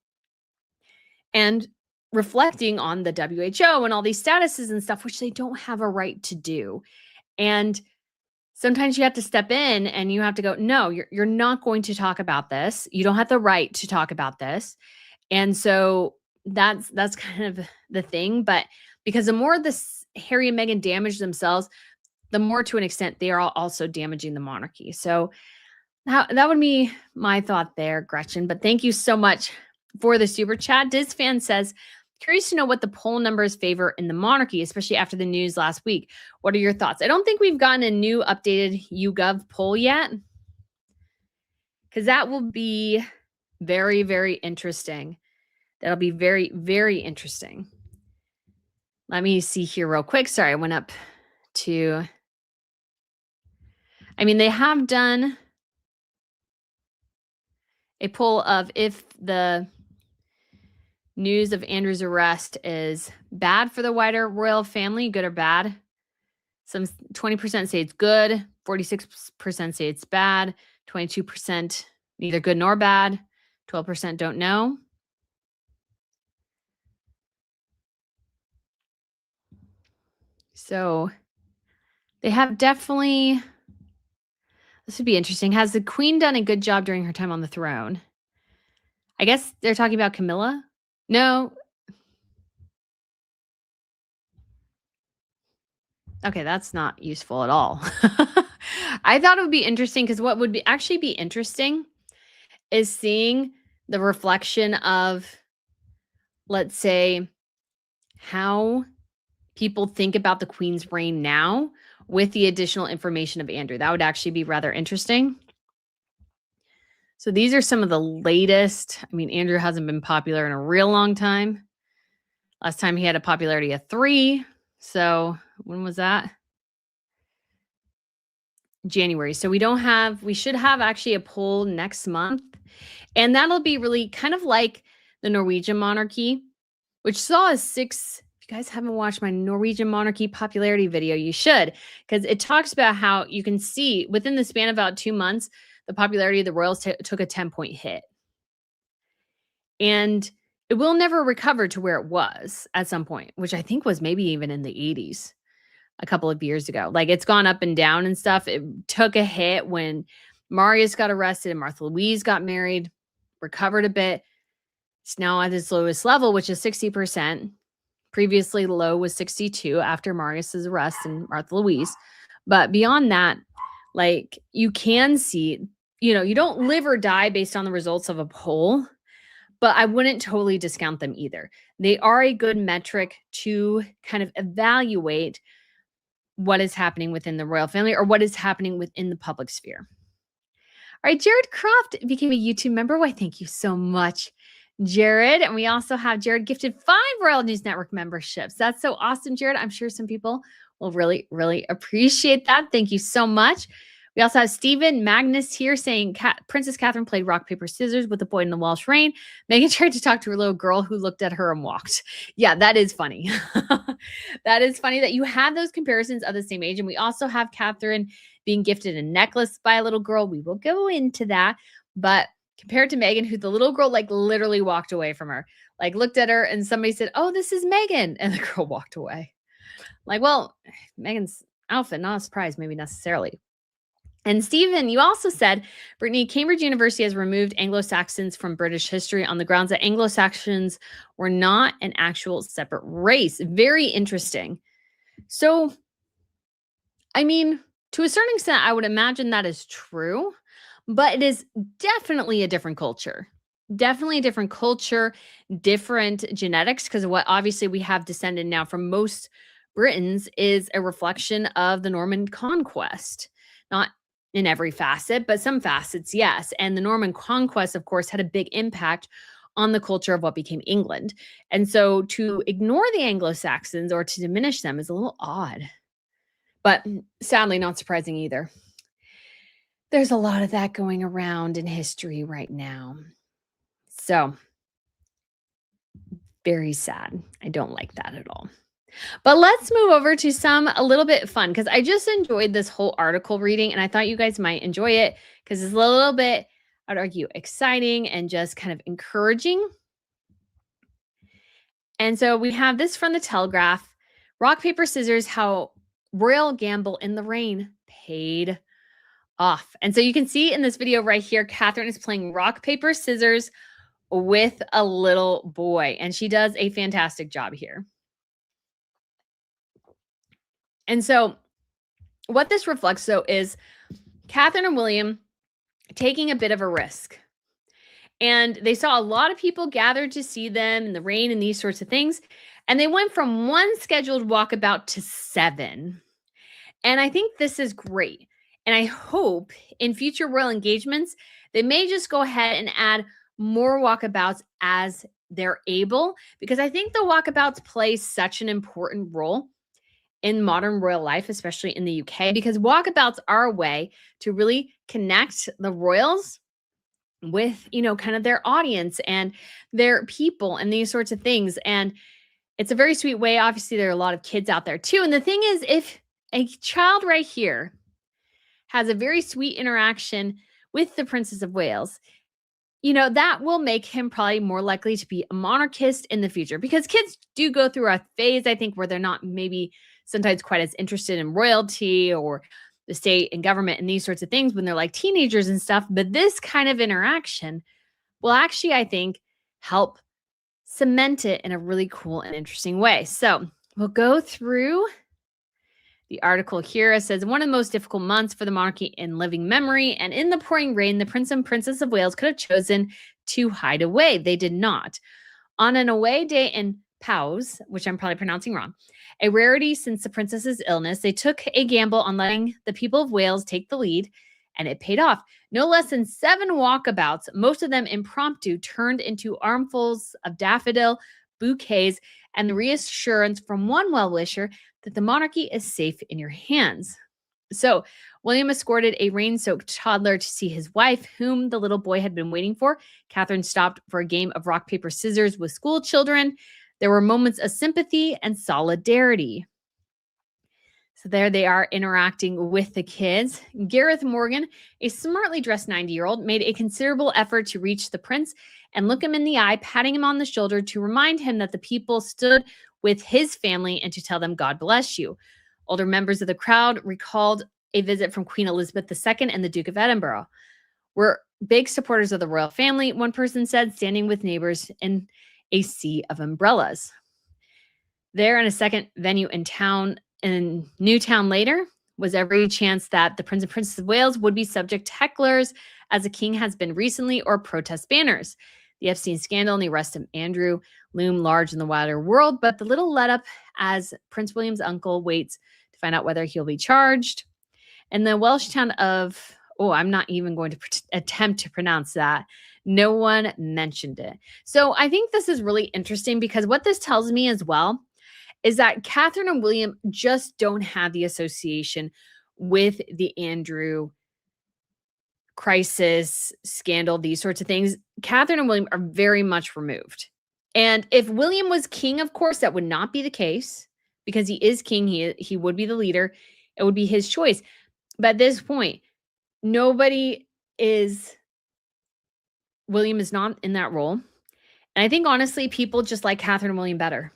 And reflecting on the WHO and all these statuses and stuff, which they don't have a right to do. And sometimes you have to step in and you have to go, no, you're not going to talk about this. You don't have the right to talk about this. And so that's kind of the thing. But because the more this Harry and Meghan damage themselves, the more to an extent they are also damaging the monarchy. So that would be my thought there, Gretchen. But thank you so much for the super chat. Diz fan says, curious to know what the poll numbers favor in the monarchy, especially after the news last week. What are your thoughts? I don't think we've gotten a new updated YouGov poll yet, because that will be very, very interesting. That'll be very, very interesting. Let me see here real quick. Sorry, I went up to, they have done a poll of if the news of Andrew's arrest is bad for the wider royal family, good or bad. Some 20% say it's good, 46% say it's bad, 22% neither good nor bad, 12% don't know. So they have definitely, this would be interesting. Has the queen done a good job during her time on the throne? I guess they're talking about Camilla? No. Okay, that's not useful at all. I thought it would be interesting because what would be actually be interesting is seeing the reflection of, let's say, how people think about the queen's reign now with the additional information of Andrew. That would actually be rather interesting. So these are some of the latest. Andrew hasn't been popular in a real long time. Last time he had a popularity of 3. So when was that? January. So we should have actually a poll next month. And that'll be really kind of like the Norwegian monarchy, which saw a 6. If you guys haven't watched my Norwegian monarchy popularity video, you should, because it talks about how you can see within the span of about 2 months, the popularity of the royals took a 10-point hit. And it will never recover to where it was at some point, which I think was maybe even in the 80s a couple of years ago. Like, it's gone up and down and stuff. It took a hit when Marius got arrested and Martha Louise got married, recovered a bit. It's now at its lowest level, which is 60%. Previously, the low was 62 after Marius's arrest and Martha Louise. But beyond that, like, you can see, you don't live or die based on the results of a poll, but I wouldn't totally discount them either. They are a good metric to kind of evaluate what is happening within the royal family or what is happening within the public sphere. All right, Jared Croft became a YouTube member. Why, thank you so much, Jared. And we also have Jared gifted 5 Royal News Network memberships. That's so awesome, Jared. I'm sure some people will really, really appreciate that. Thank you so much. We also have Stephen Magnus here saying Princess Catherine played rock, paper, scissors with the boy in the Welsh reign. Meghan tried to talk to her little girl who looked at her and walked. Yeah, that is funny. That is funny that you have those comparisons of the same age. And we also have Catherine being gifted a necklace by a little girl. We will go into that. But compared to Meghan, who the little girl literally walked away from her, looked at her and somebody said, "Oh, this is Meghan." And the girl walked away. Well, Meghan's outfit, not a surprise, maybe necessarily. And Stephen, you also said, Brittany, Cambridge University has removed Anglo-Saxons from British history on the grounds that Anglo-Saxons were not an actual separate race. Very interesting. So, to a certain extent, I would imagine that is true, but it is definitely a different culture. Definitely a different culture, different genetics, because what obviously we have descended now from most Britons is a reflection of the Norman conquest. Not in every facet, but some facets, yes. And the Norman conquest, of course, had a big impact on the culture of what became England. And so to ignore the Anglo-Saxons or to diminish them is a little odd, but sadly not surprising either. There's a lot of that going around in history right now. So very sad. I don't like that at all. But let's move over to some a little bit fun, because I just enjoyed this whole article reading and I thought you guys might enjoy it because it's a little bit, I'd argue, exciting and just kind of encouraging. And so we have this from the Telegraph. Rock, paper, scissors, how royal gamble in the rain paid off. And so you can see in this video right here, Catherine is playing rock, paper, scissors with a little boy. And she does a fantastic job here. And so what this reflects, though, is Catherine and William taking a bit of a risk. And they saw a lot of people gathered to see them in the rain and these sorts of things. And they went from one scheduled walkabout to 7. And I think this is great. And I hope in future royal engagements, they may just go ahead and add more walkabouts as they're able, because I think the walkabouts play such an important role in modern royal life, especially in the UK, because walkabouts are a way to really connect the royals with, kind of their audience and their people and these sorts of things. And it's a very sweet way. Obviously, there are a lot of kids out there too. And the thing is, if a child right here has a very sweet interaction with the Princess of Wales, that will make him probably more likely to be a monarchist in the future, because kids do go through a phase, I think, where they're not maybe sometimes quite as interested in royalty or the state and government and these sorts of things when they're like teenagers and stuff. But this kind of interaction will actually, I think, help cement it in a really cool and interesting way. So we'll go through the article here. It says, one of the most difficult months for the monarchy in living memory, and in the pouring rain, the Prince and Princess of Wales could have chosen to hide away. They did not. On an away day in Powys, which I'm probably pronouncing wrong, a rarity since the princess's illness, they took a gamble on letting the people of Wales take the lead, and it paid off. No less than 7 walkabouts, most of them impromptu, turned into armfuls of daffodil bouquets and the reassurance from one well-wisher that the monarchy is safe in your hands. So William escorted a rain-soaked toddler to see his wife, whom the little boy had been waiting for. Catherine stopped for a game of rock, paper, scissors with school children. There were moments of sympathy and solidarity. So there they are interacting with the kids. Gareth Morgan, a smartly dressed 90-year-old, made a considerable effort to reach the prince and look him in the eye, patting him on the shoulder to remind him that the people stood with his family and to tell them, God bless you. Older members of the crowd recalled a visit from Queen Elizabeth II and the Duke of Edinburgh. We're big supporters of the royal family, one person said, standing with neighbors in a sea of umbrellas. There, in a second venue in town, in Newtown later, was every chance that the Prince and Princess of Wales would be subject to hecklers, as the king has been recently, or protest banners. The Epstein scandal and the arrest of Andrew loom large in the wider world, but the little let up as Prince William's uncle waits to find out whether he'll be charged. In the Welsh town of, I'm not even going to attempt to pronounce that. No one mentioned it. So I think this is really interesting, because what this tells me as well is that Catherine and William just don't have the association with the Andrew crisis, scandal, these sorts of things. Catherine and William are very much removed. And if William was king, of course, that would not be the case, because he is king. He would be the leader. It would be his choice. But at this point, William is not in that role. And I think, honestly, people just like Catherine and William better.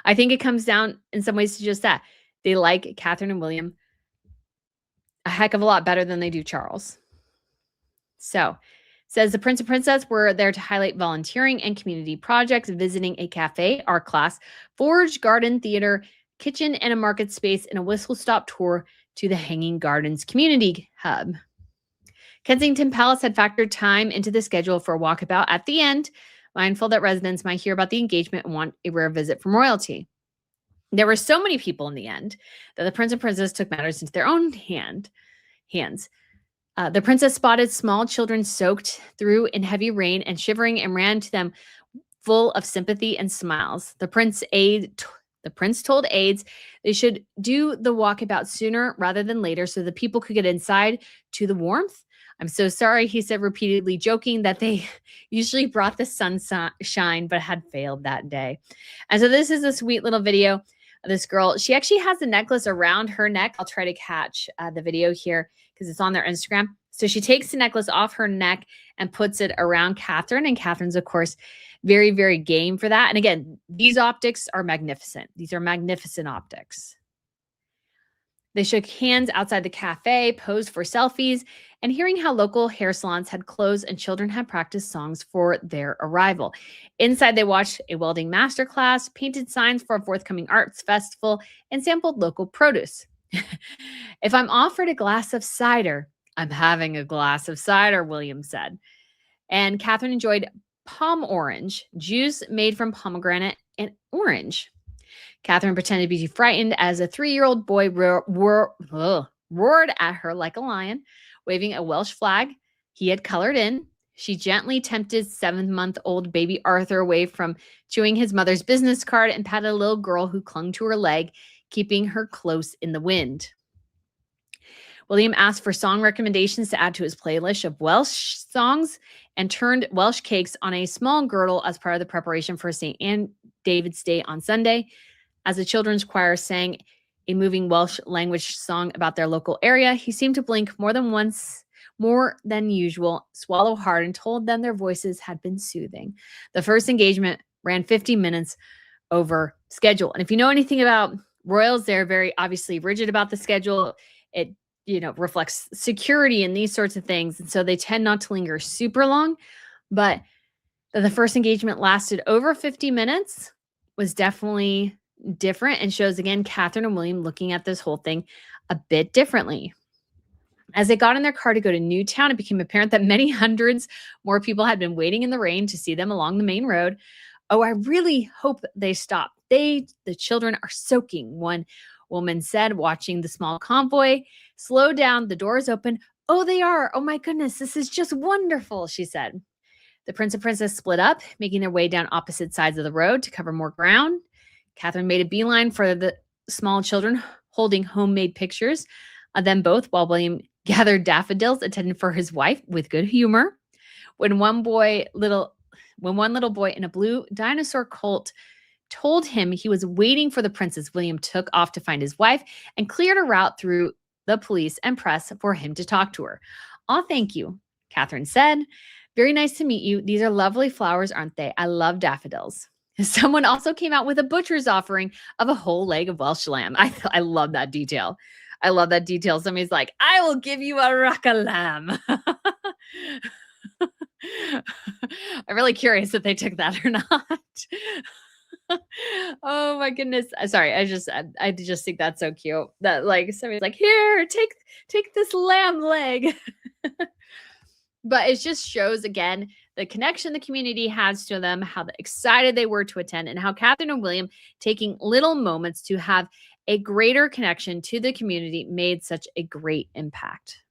I think it comes down in some ways to just that. They like Catherine and William a heck of a lot better than they do Charles. So, says the Prince and Princess were there to highlight volunteering and community projects, visiting a cafe, art class, forge, garden, theater, kitchen, and a market space, and a whistle-stop tour to the Hanging Gardens Community Hub. Kensington Palace had factored time into the schedule for a walkabout at the end, mindful that residents might hear about the engagement and want a rare visit from royalty. There were so many people in the end that the Prince and Princess took matters into their own hands. The princess spotted small children soaked through in heavy rain and shivering, and ran to them full of sympathy and smiles. The prince told aides they should do the walkabout sooner rather than later so the people could get inside to the warmth. I'm so sorry, he said repeatedly, joking that they usually brought the sunshine but had failed that day. And so this is a sweet little video of this girl. She actually has the necklace around her neck. I'll try to catch the video here because it's on their Instagram. So she takes the necklace off her neck and puts it around Catherine. And Catherine's, of course, very, very game for that. And again, these optics are magnificent. These are magnificent optics. They shook hands outside the cafe, posed for selfies, and hearing how local hair salons had closed and children had practiced songs for their arrival. Inside, they watched a welding masterclass, painted signs for a forthcoming arts festival, and sampled local produce. If I'm offered a glass of cider, I'm having a glass of cider, William said. And Catherine enjoyed palm orange, juice made from pomegranate and orange. Catherine pretended to be frightened as a 3-year-old boy roared at her like a lion, waving a Welsh flag he had colored in. She gently tempted 7-month-old baby Arthur away from chewing his mother's business card and patted a little girl who clung to her leg, keeping her close in the wind. William asked for song recommendations to add to his playlist of Welsh songs and turned Welsh cakes on a small girdle as part of the preparation for St. David's Day on Sunday. As the children's choir sang a moving Welsh language song about their local area, he seemed to blink more than usual, swallow hard, and told them their voices had been soothing. The first engagement ran 50 minutes over schedule. And if you know anything about royals, they're very obviously rigid about the schedule. It reflects security and these sorts of things. And so they tend not to linger super long. But the first engagement lasted over 50 minutes was definitely different and shows, again, Catherine and William looking at this whole thing a bit differently. As they got in their car to go to Newtown, it became apparent that many hundreds more people had been waiting in the rain to see them along the main road. Oh, I really hope they stop. The children are soaking, one woman said, watching the small convoy slow down. The doors open. Oh, they are. Oh my goodness, this is just wonderful, she said. The prince and princess split up, making their way down opposite sides of the road to cover more ground. Catherine made a beeline for the small children, holding homemade pictures of them both, while William gathered daffodils, attended for his wife with good humor. When one little boy in a blue dinosaur coat told him he was waiting for the princess, William took off to find his wife and cleared a route through the police and press for him to talk to her. "Oh, thank you," Catherine said. "Very nice to meet you. These are lovely flowers, aren't they? I love daffodils." Someone also came out with a butcher's offering of a whole leg of Welsh lamb. I love that detail. I love that detail. Somebody's like, "I will give you a rack of lamb." I'm really curious if they took that or not. Oh my goodness. Sorry, I just think that's so cute. That like somebody's like, "Here, take this lamb leg." But it just shows, again, the connection the community has to them, how excited they were to attend, and how Catherine and William, taking little moments to have a greater connection to the community, made such a great impact.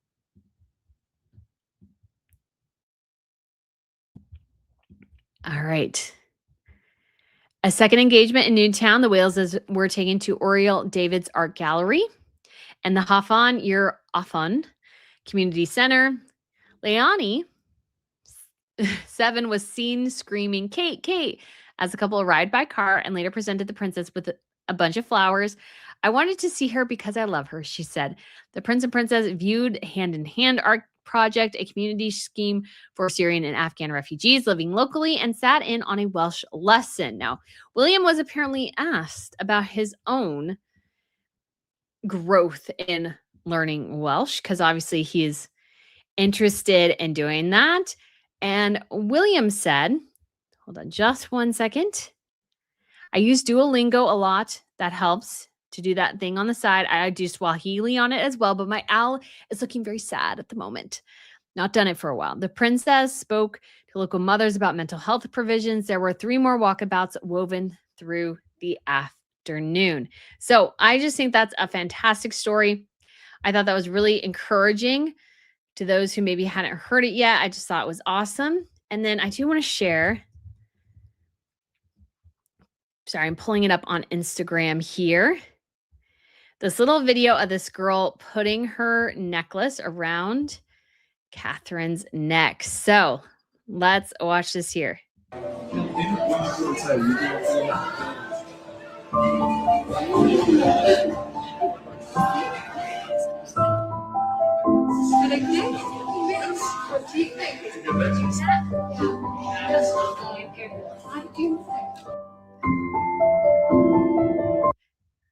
All right. A second engagement in Newtown, the Waleses were taken to Oriel David's Art Gallery and the Hafan Yer Afan Community Center. Leonie, 7, was seen screaming, "Kate, Kate," as the couple arrived by car and later presented the princess with a bunch of flowers. "I wanted to see her because I love her," she said. The prince and princess viewed Hand in Hand Art Project, a community scheme for Syrian and Afghan refugees living locally, and sat in on a Welsh lesson. Now, William was apparently asked about his own growth in learning Welsh, because obviously he is interested in doing that. And William said, hold on just one second. "I use Duolingo a lot. That helps to do that thing on the side. I do Swahili on it as well, but my owl is looking very sad at the moment. Not done it for a while." The princess spoke to local mothers about mental health provisions. There were 3 more walkabouts woven through the afternoon. So I just think that's a fantastic story. I thought that was really encouraging to those who maybe hadn't heard it yet. I just thought it was awesome. And then I do want to share. Sorry, I'm pulling it up on Instagram here. This little video of this girl putting her necklace around Catherine's neck. So let's watch this here.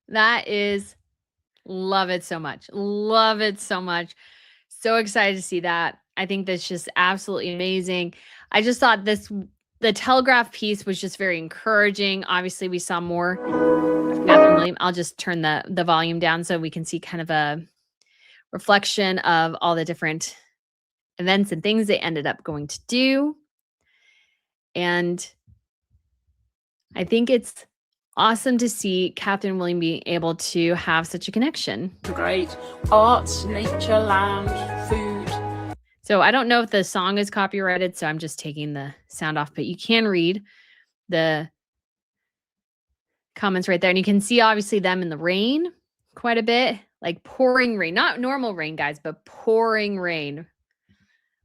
That is love it so much. Love it so much. So excited to see that. I think that's just absolutely amazing. I just thought the Telegraph piece was just very encouraging. Obviously, we saw more of Catherine William. I'll just turn the volume down so we can see kind of a reflection of all the different events and things they ended up going to do. And I think it's awesome to see Catherine William being able to have such a connection. Great. Arts, nature, land, food. So I don't know if the song is copyrighted, so I'm just taking the sound off, but you can read the comments right there. And you can see obviously them in the rain quite a bit, like pouring rain, not normal rain, guys, but pouring rain,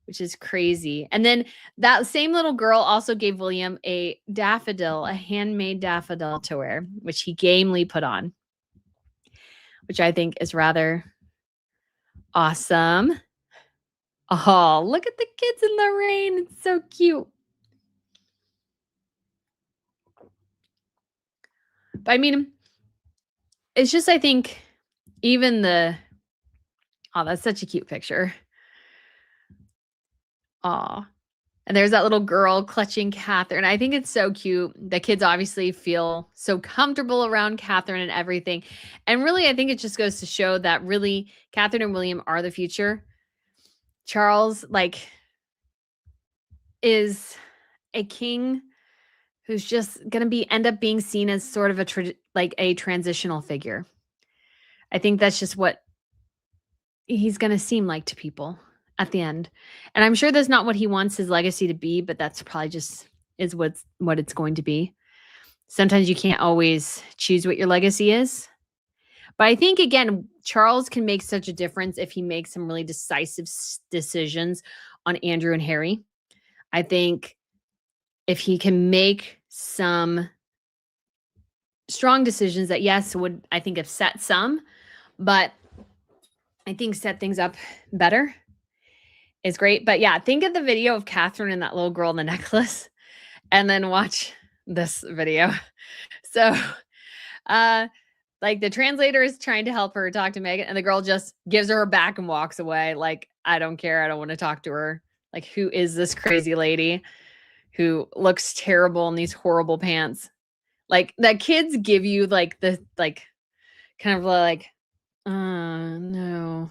which is crazy. And then that same little girl also gave William a daffodil, a handmade daffodil to wear, which he gamely put on, which I think is rather awesome. Oh, look at the kids in the rain. It's so cute. But I mean, it's just, I think, even oh, that's such a cute picture. Aw. And there's that little girl clutching Catherine. I think it's so cute. The kids obviously feel so comfortable around Catherine and everything. And really, I think it just goes to show that really Catherine and William are the future. Charles, like, is a king who's just going to end up being seen as sort of like a transitional figure. I think that's just what he's going to seem like to people at the end. And I'm sure that's not what he wants his legacy to be, but that's probably just is what it's going to be. Sometimes you can't always choose what your legacy is. But I think again, Charles can make such a difference if he makes some really decisive decisions on Andrew and Harry. I think if he can make some strong decisions that yes would I think upset some, but I think set things up better is great. But yeah, think of the video of Catherine and that little girl in the necklace and then watch this video. So like the translator is trying to help her talk to Meghan and the girl just gives her back and walks away. Like, I don't care. I don't want to talk to her. Like, who is this crazy lady who looks terrible in these horrible pants? Like that kids give you like the kind of like, no.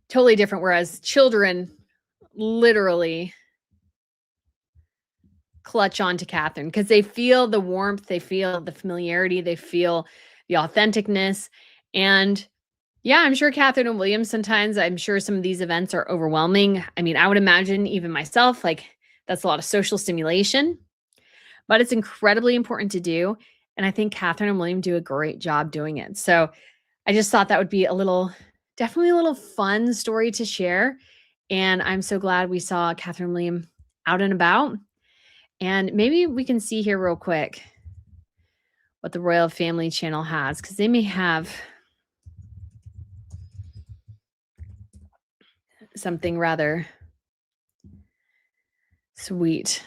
Totally different. Whereas children literally clutch on to Catherine because they feel the warmth, they feel the familiarity, they feel the authenticness. And yeah, I'm sure Catherine and William sometimes, I'm sure some of these events are overwhelming. I mean, I would imagine even myself, like that's a lot of social stimulation, but it's incredibly important to do. And I think Catherine and William do a great job doing it. So I just thought that would be definitely a little fun story to share. And I'm so glad we saw Catherine and William out and about. And maybe we can see here real quick what the Royal Family channel has, because they may have something rather sweet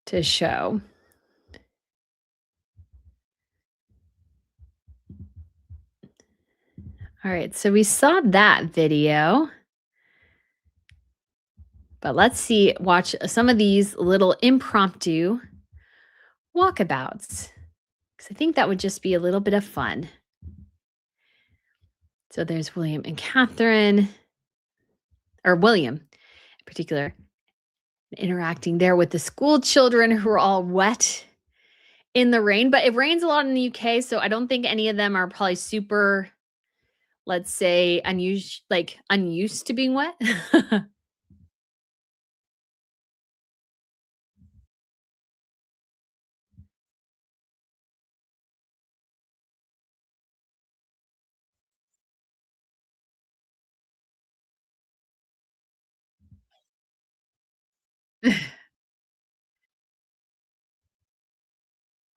to show. All right, so we saw that video. But let's watch some of these little impromptu walkabouts, because I think that would just be a little bit of fun. So there's William and Catherine, or William in particular, interacting there with the school children who are all wet in the rain. But it rains a lot in the UK, so I don't think any of them are probably super, let's say, unused to being wet.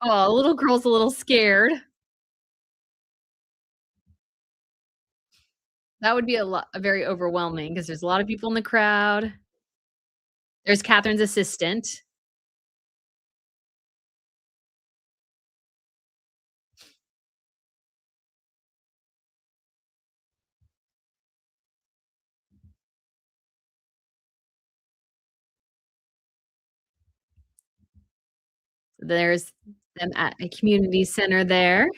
Oh, little girl's a little scared. That would be very overwhelming because there's a lot of people in the crowd. There's Catherine's assistant. There's them at a community center there.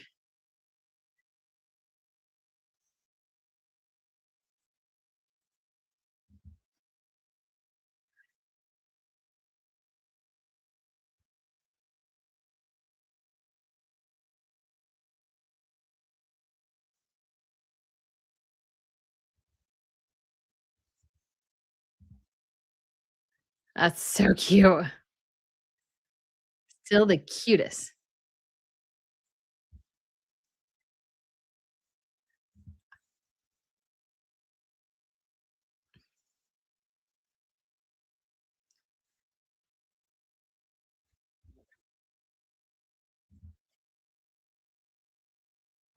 That's so cute. Still the cutest.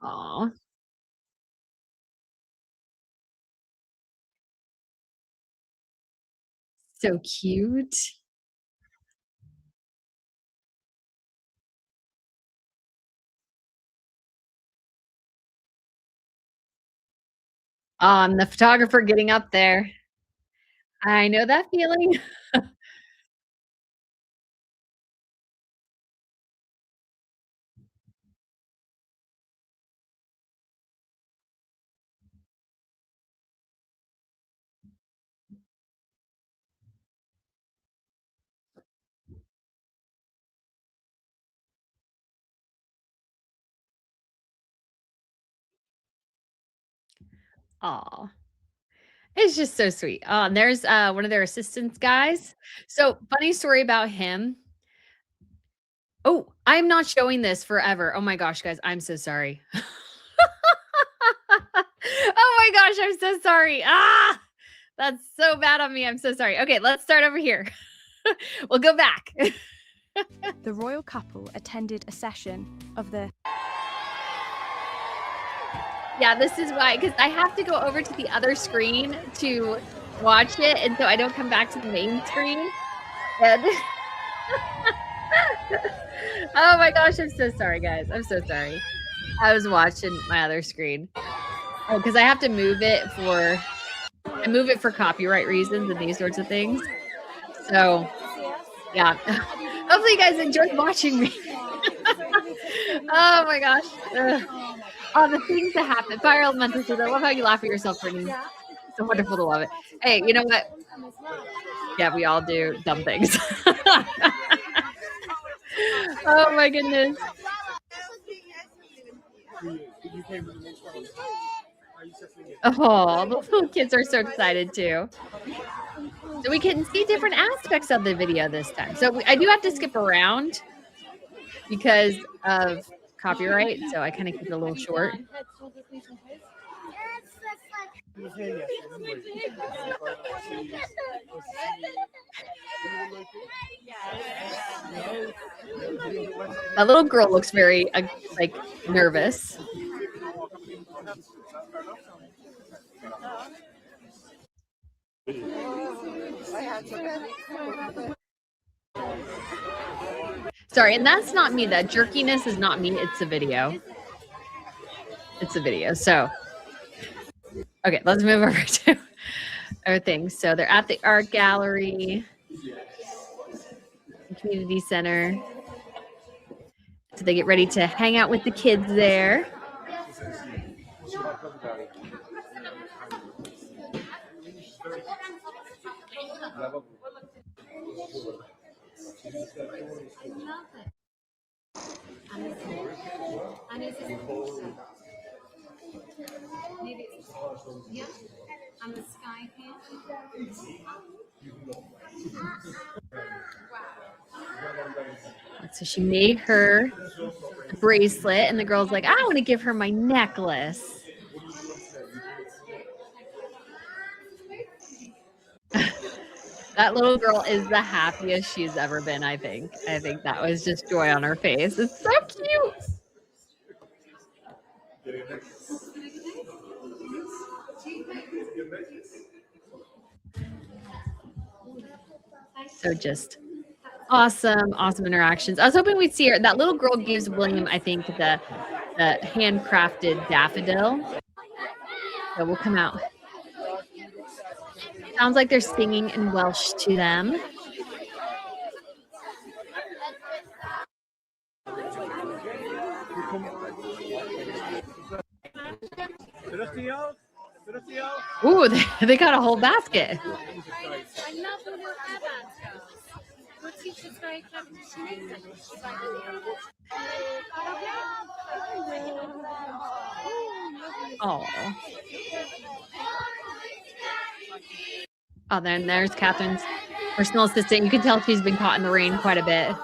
Aw, so cute. The photographer getting up there. I know that feeling. Aw, it's just so sweet. And there's, one of their assistants guys. So, funny story about him. Oh, I'm not showing this forever. Oh my gosh, guys, I'm so sorry. Oh my gosh, I'm so sorry. That's so bad on me. I'm so sorry. Okay, let's start over here. We'll go back. The royal couple attended a session of the Yeah, this is why, because I have to go over to the other screen to watch it, and so I don't come back to the main screen. And oh my gosh, I'm so sorry, guys. I'm so sorry. I was watching my other screen. Oh, because I have to move it for copyright reasons and these sorts of things. So yeah. Hopefully you guys enjoyed watching me. Oh my gosh. Ugh. Oh, the things that happen. Fire Elemental says, I love how you laugh at yourself, Brittany. It's so wonderful to love it. Hey, you know what? Yeah, we all do dumb things. Oh my goodness. Oh, the little kids are so excited too. So we can see different aspects of the video this time. So I do have to skip around because of copyright. So I kind of keep it a little short. That little girl looks very like nervous. Sorry, and that's not me. That jerkiness is not me. It's the video. It's the video. So, okay, let's move over to other things. So they're at the art gallery, community center. So they get ready to hang out with the kids there. On the sky pan. So she made her bracelet, and the girl's like, I want to give her my necklace. That little girl is the happiest she's ever been, I think. I think that was just joy on her face. It's so cute. So just awesome interactions. I was hoping we'd see her. That little girl gives William, I think, the handcrafted daffodil. So we'll come out. Sounds like they're singing in Welsh to them. Ooh, they got a whole basket. I love the little hairband girls. Your teacher's very clever. She makes them. She's like, Oh. Oh, then there's Catherine's personal assistant. You can tell she's been caught in the rain quite a bit.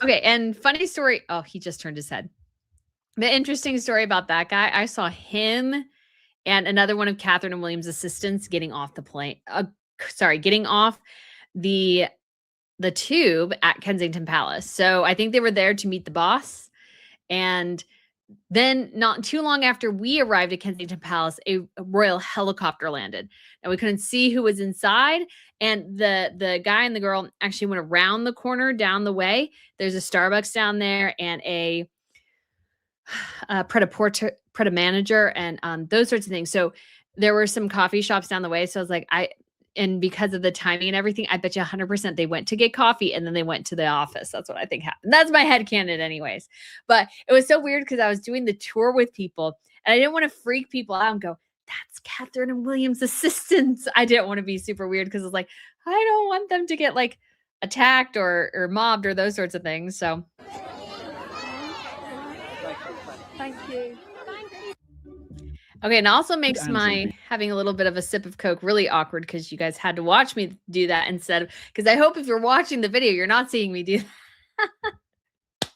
Okay, and funny story. Oh, he just turned his head. The interesting story about that guy, I saw him and another one of Catherine and William's assistants getting off the plane. Getting off the tube at Kensington Palace. So I think they were there to meet the boss. And then not too long after we arrived at Kensington Palace, a royal helicopter landed. And we couldn't see who was inside. And the guy and the girl actually went around the corner down the way. There's a Starbucks down there and a Pret a manager and those sorts of things. So there were some coffee shops down the way. So I was like, and because of the timing and everything, I bet you 100% they went to get coffee and then they went to the office. That's what I think happened. That's my headcanon anyways. But it was so weird because I was doing the tour with people and I didn't want to freak people out and go, that's Catherine and William's assistants. I didn't want to be super weird because it's like, I don't want them to get like attacked or mobbed or those sorts of things. So Thank you. okay, and it also makes my having a little bit of a sip of Coke really awkward because you guys had to watch me do that instead of, because I hope if you're watching the video, you're not seeing me do that.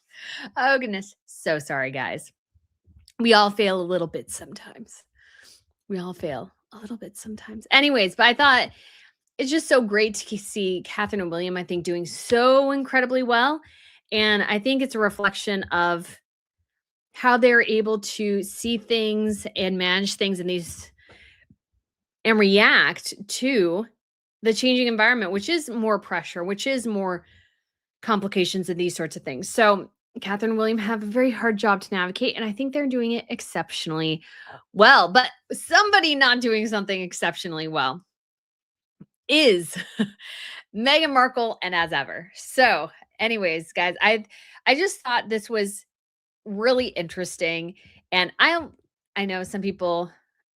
Oh, goodness. So sorry, guys. We all fail a little bit sometimes. Anyways, but I thought it's just so great to see Catherine and William, I think, doing so incredibly well. And I think it's a reflection of how they're able to see things and manage things in these and react to the changing environment, which is more pressure, which is more complications and these sorts of things. So Catherine and William have a very hard job to navigate, and I think they're doing it exceptionally well. But somebody not doing something exceptionally well is Meghan Markle, and as ever. So anyways, guys, I just thought this was really interesting. And I know some people,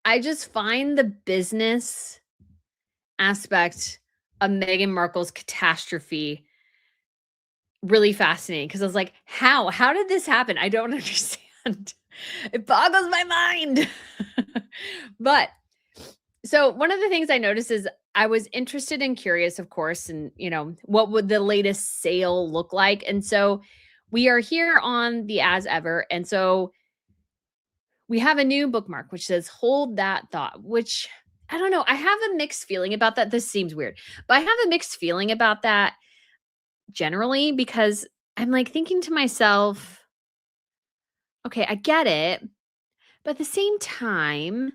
I just find the business aspect of Meghan Markle's catastrophe really fascinating because I was like, how did this happen? I don't understand. It boggles my mind. But so one of the things I noticed is I was interested and curious, of course, and what would the latest sale look like? And so we are here on the As Ever. And so we have a new bookmark, which says, hold that thought, which I don't know. I have a mixed feeling about that. This seems weird, but I have a mixed feeling about that generally because I'm like thinking to myself, okay, I get it. But at the same time,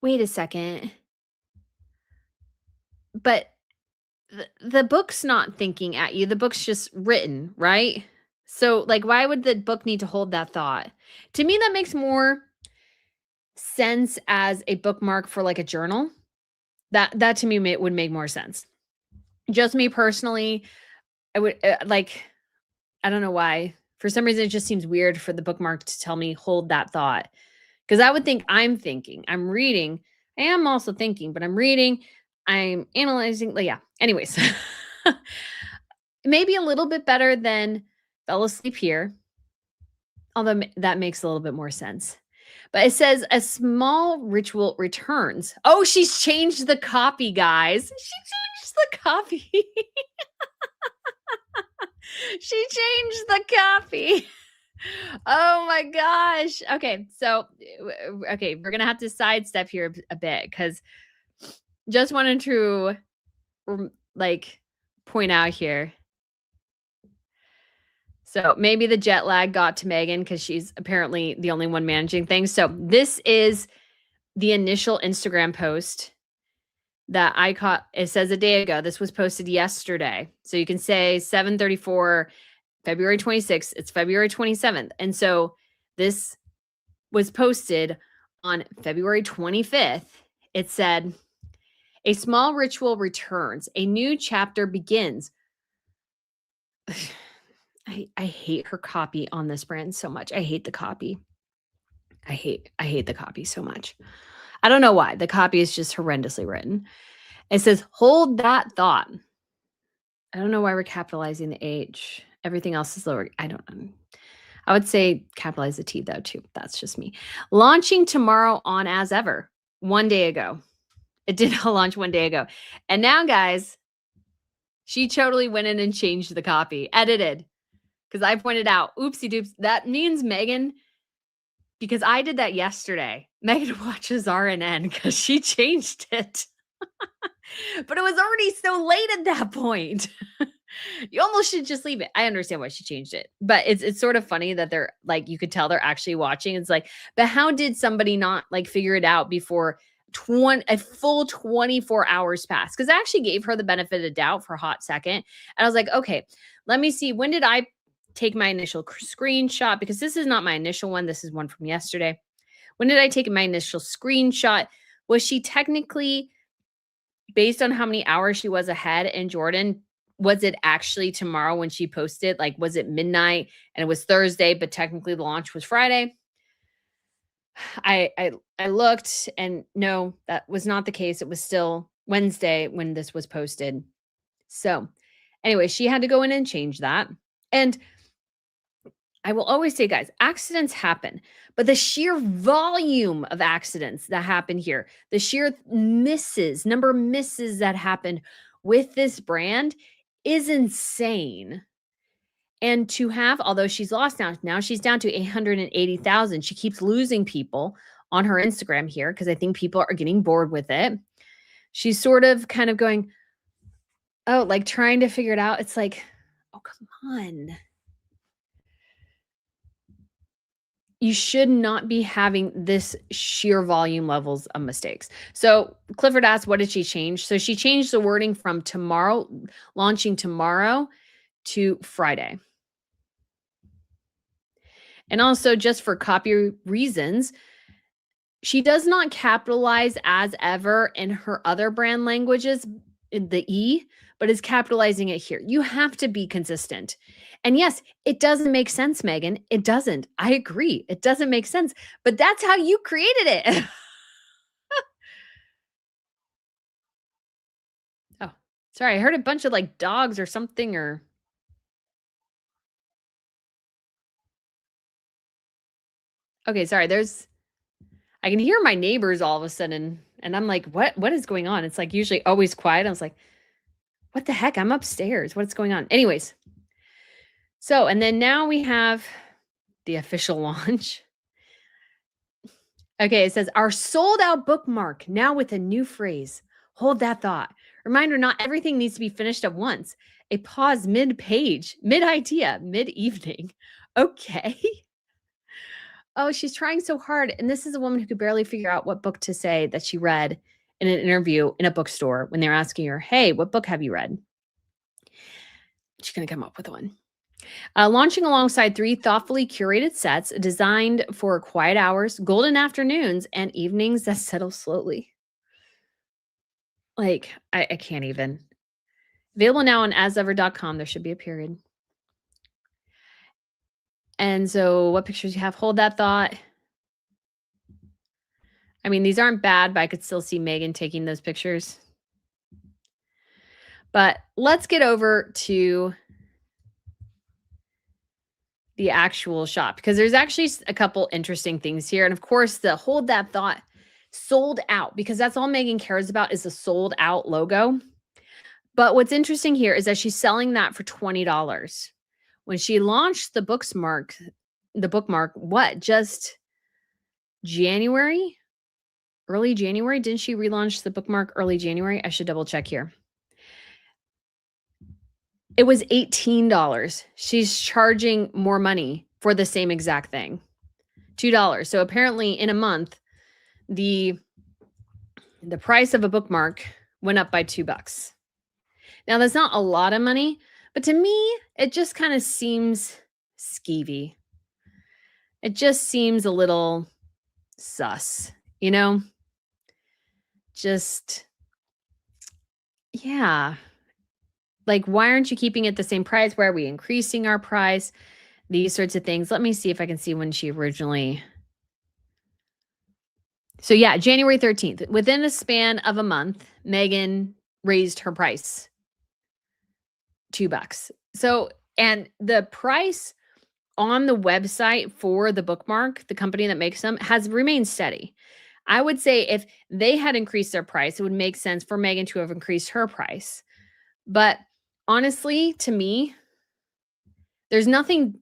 wait a second. But the book's not thinking at you. The book's just written, right? So like, why would the book need to hold that thought? To me, that makes more sense as a bookmark for like a journal. That to me would make more sense. Just me personally, I would I don't know why. For some reason, it just seems weird for the bookmark to tell me hold that thought. Because I would think I'm thinking, I'm reading. I am also thinking, but I'm reading. I'm analyzing. Yeah. Anyways, maybe a little bit better than fell asleep here. Although that makes a little bit more sense. But it says a small ritual returns. Oh, she's changed the copy, guys. She changed the copy. She changed the copy. Oh my gosh. Okay. So, okay. We're going to have to sidestep here a bit because just wanted to point out here. So maybe the jet lag got to Meghan because she's apparently the only one managing things. So this is the initial Instagram post that I caught. It says a day ago. This was posted yesterday. So you can say 7:34, February 26th. It's February 27th. And so this was posted on February 25th. It said, a small ritual returns. A new chapter begins. I hate her copy on this brand so much. I hate the copy. I hate the copy so much. I don't know why. The copy is just horrendously written. It says, hold that thought. I don't know why we're capitalizing the H. Everything else is lower. I don't know. I would say capitalize the T though, too. That's just me. Launching tomorrow on As Ever. 1 day ago. It did launch 1 day ago. And now, guys, she totally went in and changed the copy. Edited. Because I pointed out, oopsie doops, that means Meghan, because I did that yesterday. Meghan watches RNN because she changed it. But it was already so late at that point. You almost should just leave it. I understand why she changed it. But it's sort of funny that they're like, you could tell they're actually watching. It's like, but how did somebody not like figure it out before a full 24 hours passed? Because I actually gave her the benefit of doubt for a hot second. And I was like, okay, let me see. When did I take my initial screenshot? Because this is not my initial one. This is one from yesterday. When did I take my initial screenshot? Was she technically, based on how many hours she was ahead in Jordan, was it actually tomorrow when she posted? Like, was it midnight and it was Thursday, but technically the launch was Friday? I looked and no, that was not the case. It was still Wednesday when this was posted. So anyway, she had to go in and change that. And I will always say, guys, accidents happen, but the sheer volume of accidents that happen here, the sheer number of misses that happen with this brand is insane. And to have, although she's lost now she's down to 880,000. She keeps losing people on her Instagram here because I think people are getting bored with it. She's sort of kind of going, oh, like trying to figure it out. It's like, oh, come on. You should not be having this sheer volume levels of mistakes. So Clifford asked, what did she change? So she changed the wording from tomorrow, launching tomorrow, to Friday. And also, just for copy reasons, she does not capitalize As Ever in her other brand languages, in the E, but is capitalizing it here. You have to be consistent. And yes, it doesn't make sense, Meghan. It doesn't. I agree. It doesn't make sense, but that's how you created it. Oh, sorry. I heard a bunch of like dogs or something or. Okay, sorry. I can hear my neighbors all of a sudden and I'm like, what is going on? It's like usually always quiet. I was like, what the heck? I'm upstairs. What's going on? Anyways. So, and then now we have the official launch. Okay, it says our sold out bookmark now with a new phrase. Hold that thought. Reminder, not everything needs to be finished at once. A pause mid-page, mid-idea, mid-evening. Okay. Oh, she's trying so hard. And this is a woman who could barely figure out what book to say that she read in an interview in a bookstore when they're asking her, hey, what book have you read? She's going to come up with one. Launching alongside 3 thoughtfully curated sets designed for quiet hours, golden afternoons, and evenings that settle slowly. Like, I can't even. Available now on asever.com. There should be a period. And so what pictures you have? Hold that thought. I mean, these aren't bad, but I could still see Meghan taking those pictures. But let's get over to the actual shop because there's actually a couple interesting things here. And of course, the hold that thought sold out because that's all Meghan cares about is the sold out logo. But what's interesting here is that she's selling that for $20. When she launched the bookmark, what, just January? Early January? Didn't she relaunch the bookmark early January? I should double check here. It was $18. She's charging more money for the same exact thing. $2. So apparently in a month, the price of a bookmark went up by $2. Now that's not a lot of money, but to me, it just kind of seems skeevy. It just seems a little sus, you know? Just, yeah. Like, why aren't you keeping it the same price? Why are we increasing our price? These sorts of things. Let me see if I can see when she originally. So, yeah, January 13th. Within a span of a month, Meghan raised her price $2. So, and the price on the website for the bookmark, the company that makes them, has remained steady. I would say if they had increased their price, it would make sense for Meghan to have increased her price. But honestly, to me, there's nothing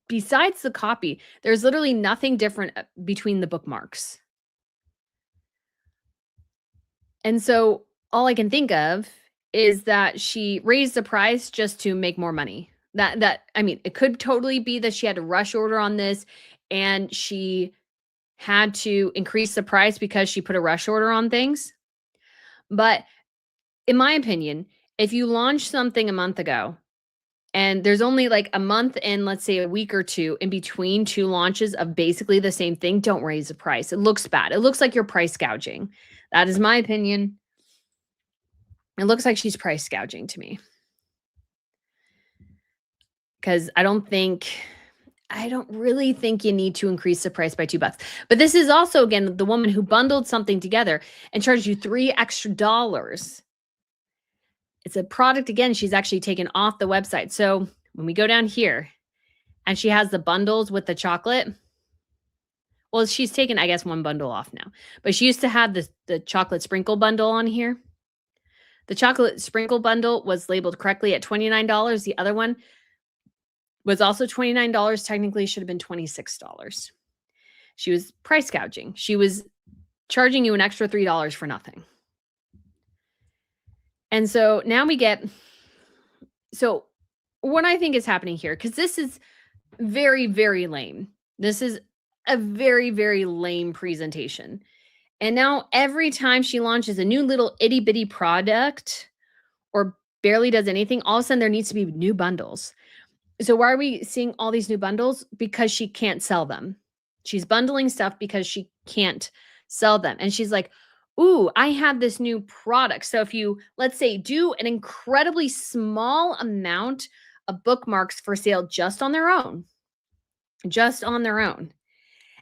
besides the copy. There's literally nothing different between the bookmarks. And so all I can think of is that she raised the price just to make more money. I mean, it could totally be that she had a rush order on this and she had to increase the price because she put a rush order on things. But in my opinion, if you launch something a month ago and there's only like a month and let's say a week or two in between two launches of basically the same thing, don't raise the price. It looks bad. It looks like you're price gouging. That is my opinion. It looks like she's price gouging to me. Because I don't really think you need to increase the price by $2. But this is also, again, the woman who bundled something together and charged you $3 extra. It's a product, again, she's actually taken off the website. So when we go down here and she has the bundles with the chocolate, well, she's taken, I guess, one bundle off now. But she used to have the chocolate sprinkle bundle on here. The chocolate sprinkle bundle was labeled correctly at $29. The other one was also $29. Technically should have been $26. She was price gouging. She was charging you an extra $3 for nothing. And so now so what I think is happening here, because this is very, very lame. This is a very, very lame presentation. And now every time she launches a new little itty bitty product or barely does anything, all of a sudden there needs to be new bundles. So why are we seeing all these new bundles? Because she can't sell them. She's bundling stuff because she can't sell them. And she's like, ooh, I have this new product. So if you, let's say, do an incredibly small amount of bookmarks for sale just on their own,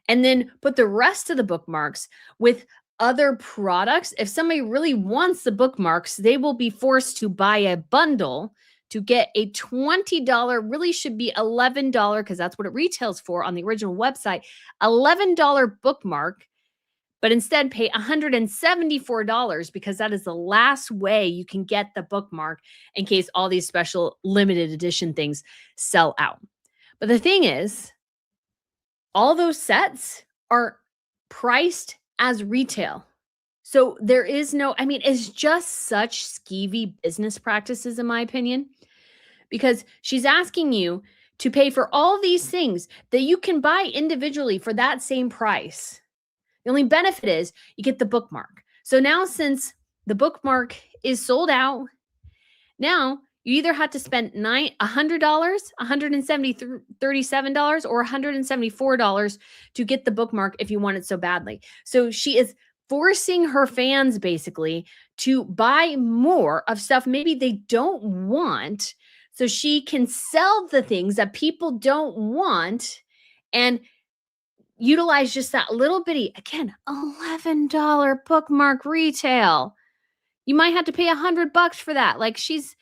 and then put the rest of the bookmarks with other products. If somebody really wants the bookmarks, they will be forced to buy a bundle to get a $20, really should be $11, because that's what it retails for on the original website, $11 bookmark, but instead pay $174 because that is the last way you can get the bookmark in case all these special limited edition things sell out. But the thing is, all those sets are priced as retail. So there is no, I mean, it's just such skeevy business practices, in my opinion, because she's asking you to pay for all these things that you can buy individually for that same price. The only benefit is you get the bookmark. So now, since the bookmark is sold out, now you either have to spend $100, $137, or $174 to get the bookmark if you want it so badly. So she is forcing her fans basically to buy more of stuff maybe they don't want, so she can sell the things that people don't want and utilize just that little bitty, again, $11 bookmark retail. You might have to pay $100 for that. Like, she's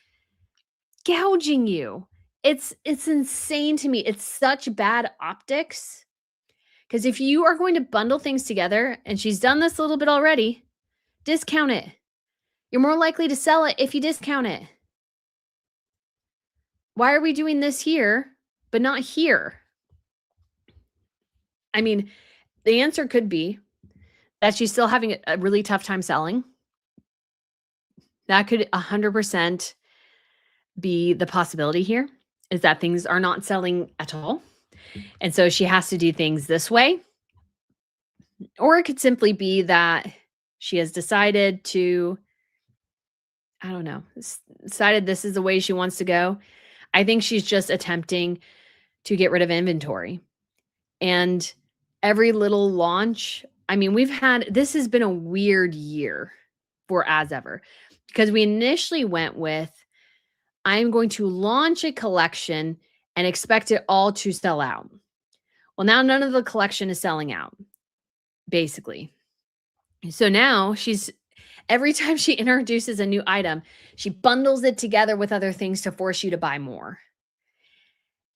gouging you. It's insane to me. It's such bad optics. Because if you are going to bundle things together, and she's done this a little bit already, discount it. You're more likely to sell it if you discount it. Why are we doing this here, but not here? I mean, the answer could be that she's still having a really tough time selling. That could 100% be the possibility here, is that things are not selling at all. And so she has to do things this way. Or it could simply be that she has decided to, I don't know, decided this is the way she wants to go. I think she's just attempting to get rid of inventory. And every little launch, I mean, this has been a weird year for As Ever, because we initially went with, I'm going to launch a collection and expect it all to sell out. Well, now none of the collection is selling out, basically. So now every time she introduces a new item, she bundles it together with other things to force you to buy more.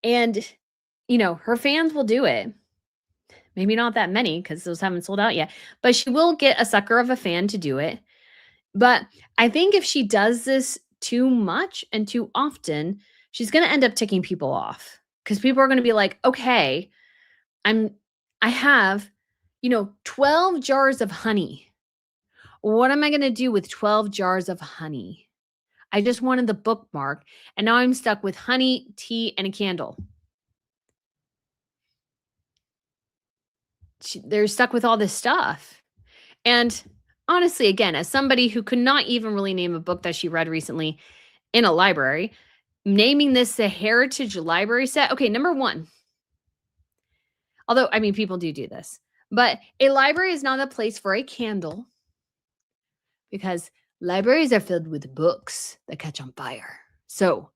And, her fans will do it. Maybe not that many because those haven't sold out yet, but she will get a sucker of a fan to do it. But I think if she does this too much and too often, she's going to end up ticking people off, because people are going to be like, okay, I have, 12 jars of honey. What am I going to do with 12 jars of honey? I just wanted the bookmark, and now I'm stuck with honey, tea, and a candle. They're stuck with all this stuff. And honestly, again, as somebody who could not even really name a book that she read recently in a library, naming this the Heritage Library set. Okay, number one. Although, I mean, people do this. But a library is not a place for a candle, because libraries are filled with books that catch on fire. So,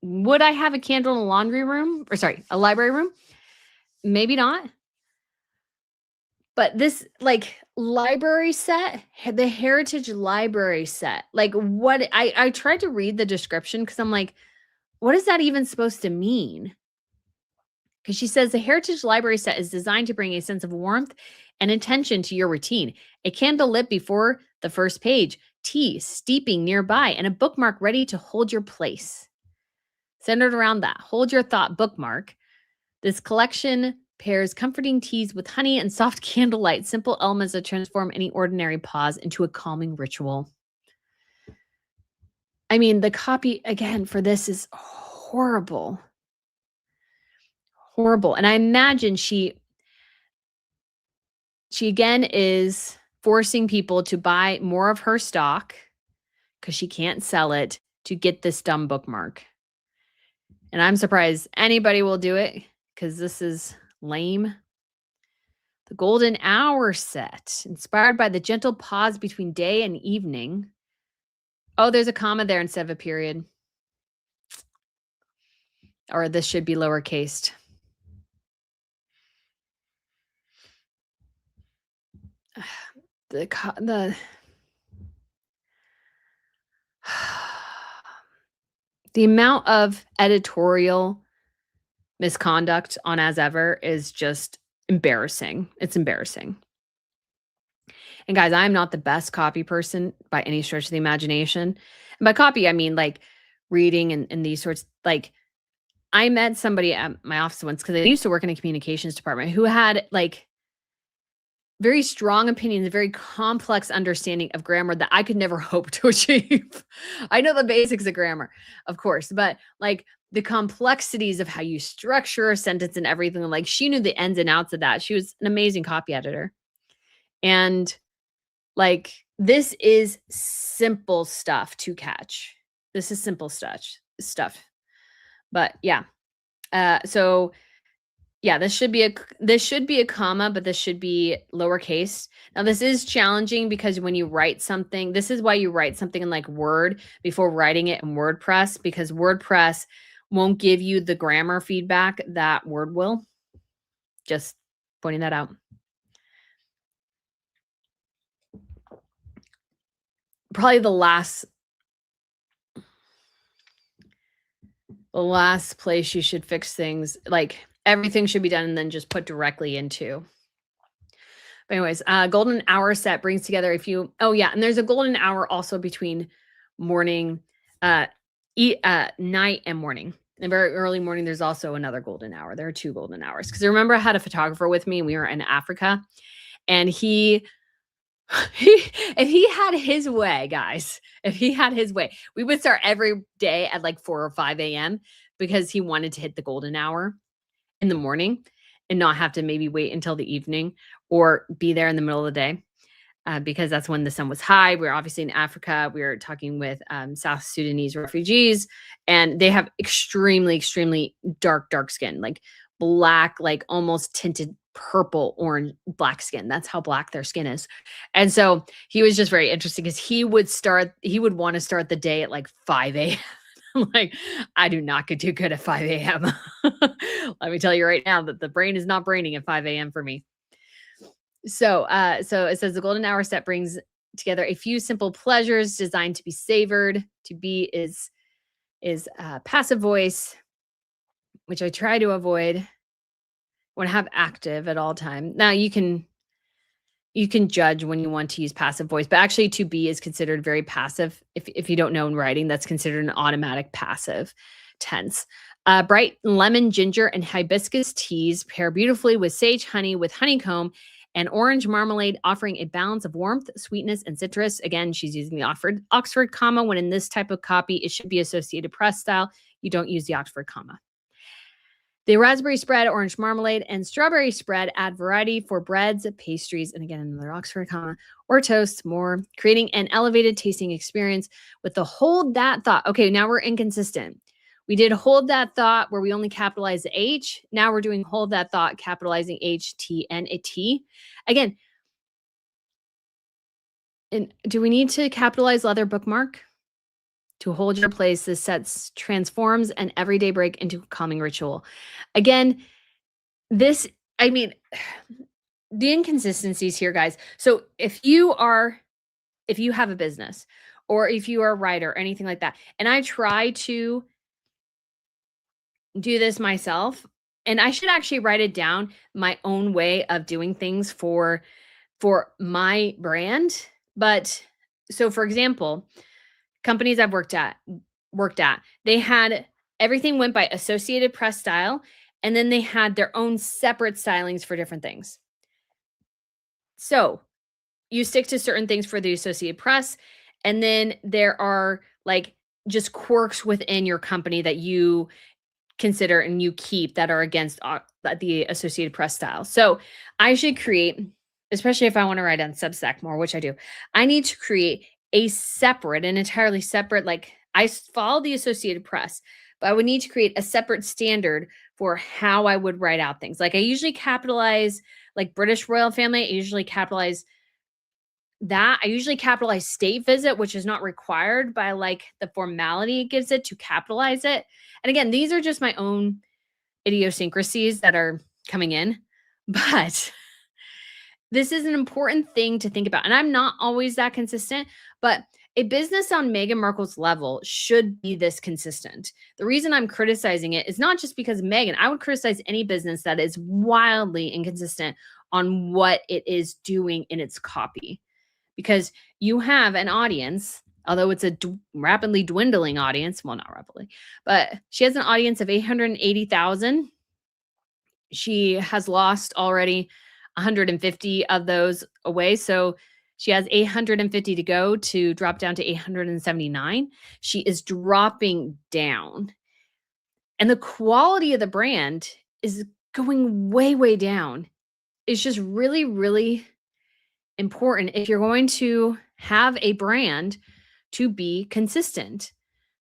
would I have a candle in a a library room? Maybe not. But this library set, the Heritage Library set, what I tried to read the description, because I'm like, what is that even supposed to mean? Because she says the Heritage Library set is designed to bring a sense of warmth and intention to your routine. A candle lit before the first page, tea steeping nearby, and a bookmark ready to hold your place. Centered around that hold your thought bookmark, this collection pairs comforting teas with honey and soft candlelight, simple elements that transform any ordinary pause into a calming ritual. I mean, the copy, again, for this is horrible. Horrible. And I imagine she again is forcing people to buy more of her stock because she can't sell it to get this dumb bookmark. And I'm surprised anybody will do it, because this is lame. The Golden Hour set, inspired by the gentle pause between day and evening. Oh, there's a comma there instead of a period. Or this should be lowercased. The amount of editorial misconduct on As Ever is just embarrassing. It's embarrassing. And guys, I'm not the best copy person by any stretch of the imagination. And by copy, I mean reading and these sorts. I met somebody at my office once, because I used to work in a communications department, who had very strong opinions, a very complex understanding of grammar that I could never hope to achieve. I know the basics of grammar, of course, but the complexities of how you structure a sentence and everything, she knew the ins and outs of that. She was an amazing copy editor. And this is simple stuff to catch. This is simple stuff. But yeah. So yeah, this should be a comma, but this should be lowercase. Now, this is challenging because when you write something, this is why you write something in Word before writing it in WordPress, because WordPress won't give you the grammar feedback that Word will. Just pointing that out. Probably the last place you should fix things, everything should be done and then just put directly into. But anyways, Golden Hour set brings together and there's a golden hour also between morning, night and morning. In very early morning, there's also another golden hour. There are two golden hours. Because I remember I had a photographer with me and we were in Africa, and he If he had his way, guys, if he had his way, we would start every day at like 4 or 5 a.m. because he wanted to hit the golden hour in the morning and not have to maybe wait until the evening or be there in the middle of the day. Because that's when the sun was high. We are obviously in Africa. We are talking with South Sudanese refugees, and they have extremely, extremely dark skin, like black, like almost tinted purple, orange, black skin. That's how black their skin is. And so he was just very interesting because he would want to start the day at like 5 a.m. I'm like, I do not do good at 5 a.m. Let me tell you right now that the brain is not braining at 5 a.m. for me. So it says the golden hour step brings together a few simple pleasures designed to be savored. To be is passive voice, which I try to avoid. I want to have active at all time. Now you can judge when you want to use passive voice, but actually to be is considered very passive. If you don't know in writing, that's considered an automatic passive tense. Bright lemon, ginger, and hibiscus teas pair beautifully with sage honey with honeycomb and orange marmalade, offering a balance of warmth, sweetness, and citrus. Again, she's using the Oxford comma, when in this type of copy, it should be Associated Press style. You don't use the Oxford comma. The raspberry spread, orange marmalade, and strawberry spread add variety for breads, pastries, and again, another Oxford comma, or toasts, more, creating an elevated tasting experience with the hold that thought. Okay, now we're inconsistent. We did hold that thought where we only capitalize the H. Now we're doing hold that thought, capitalizing H, T, and a T. Again, and do we need to capitalize leather bookmark? To hold your place, this sets transforms an everyday break into a calming ritual. Again, the inconsistencies here, guys. So if you have a business or if you are a writer or anything like that, and I try to do this myself, and I should actually write it down, my own way of doing things for my brand. But so for example, companies I've worked at, they had everything went by Associated Press style, and then they had their own separate stylings for different things. So you stick to certain things for the Associated Press, and then there are like just quirks within your company that you consider and you keep that are against the Associated Press style. So I should create, especially if I want to write on Substack more, which I do, I need to create an entirely separate, like I follow the Associated Press, but I would need to create a separate standard for how I would write out things. Like I usually capitalize, like British royal family, I usually capitalize that. I usually capitalize state visit, which is not required by like the formality it gives it to capitalize it. And again, these are just my own idiosyncrasies that are coming in, but this is an important thing to think about. And I'm not always that consistent, but a business on Meghan Markle's level should be this consistent. The reason I'm criticizing it is not just because Meghan. I would criticize any business that is wildly inconsistent on what it is doing in its copy, because you have an audience, although it's a rapidly dwindling audience. Well, not rapidly, but she has an audience of 880,000. She has lost already 150 of those away. So she has 850 to go to drop down to 879. She is dropping down. And the quality of the brand is going way, way down. It's just really, really important if you're going to have a brand to be consistent.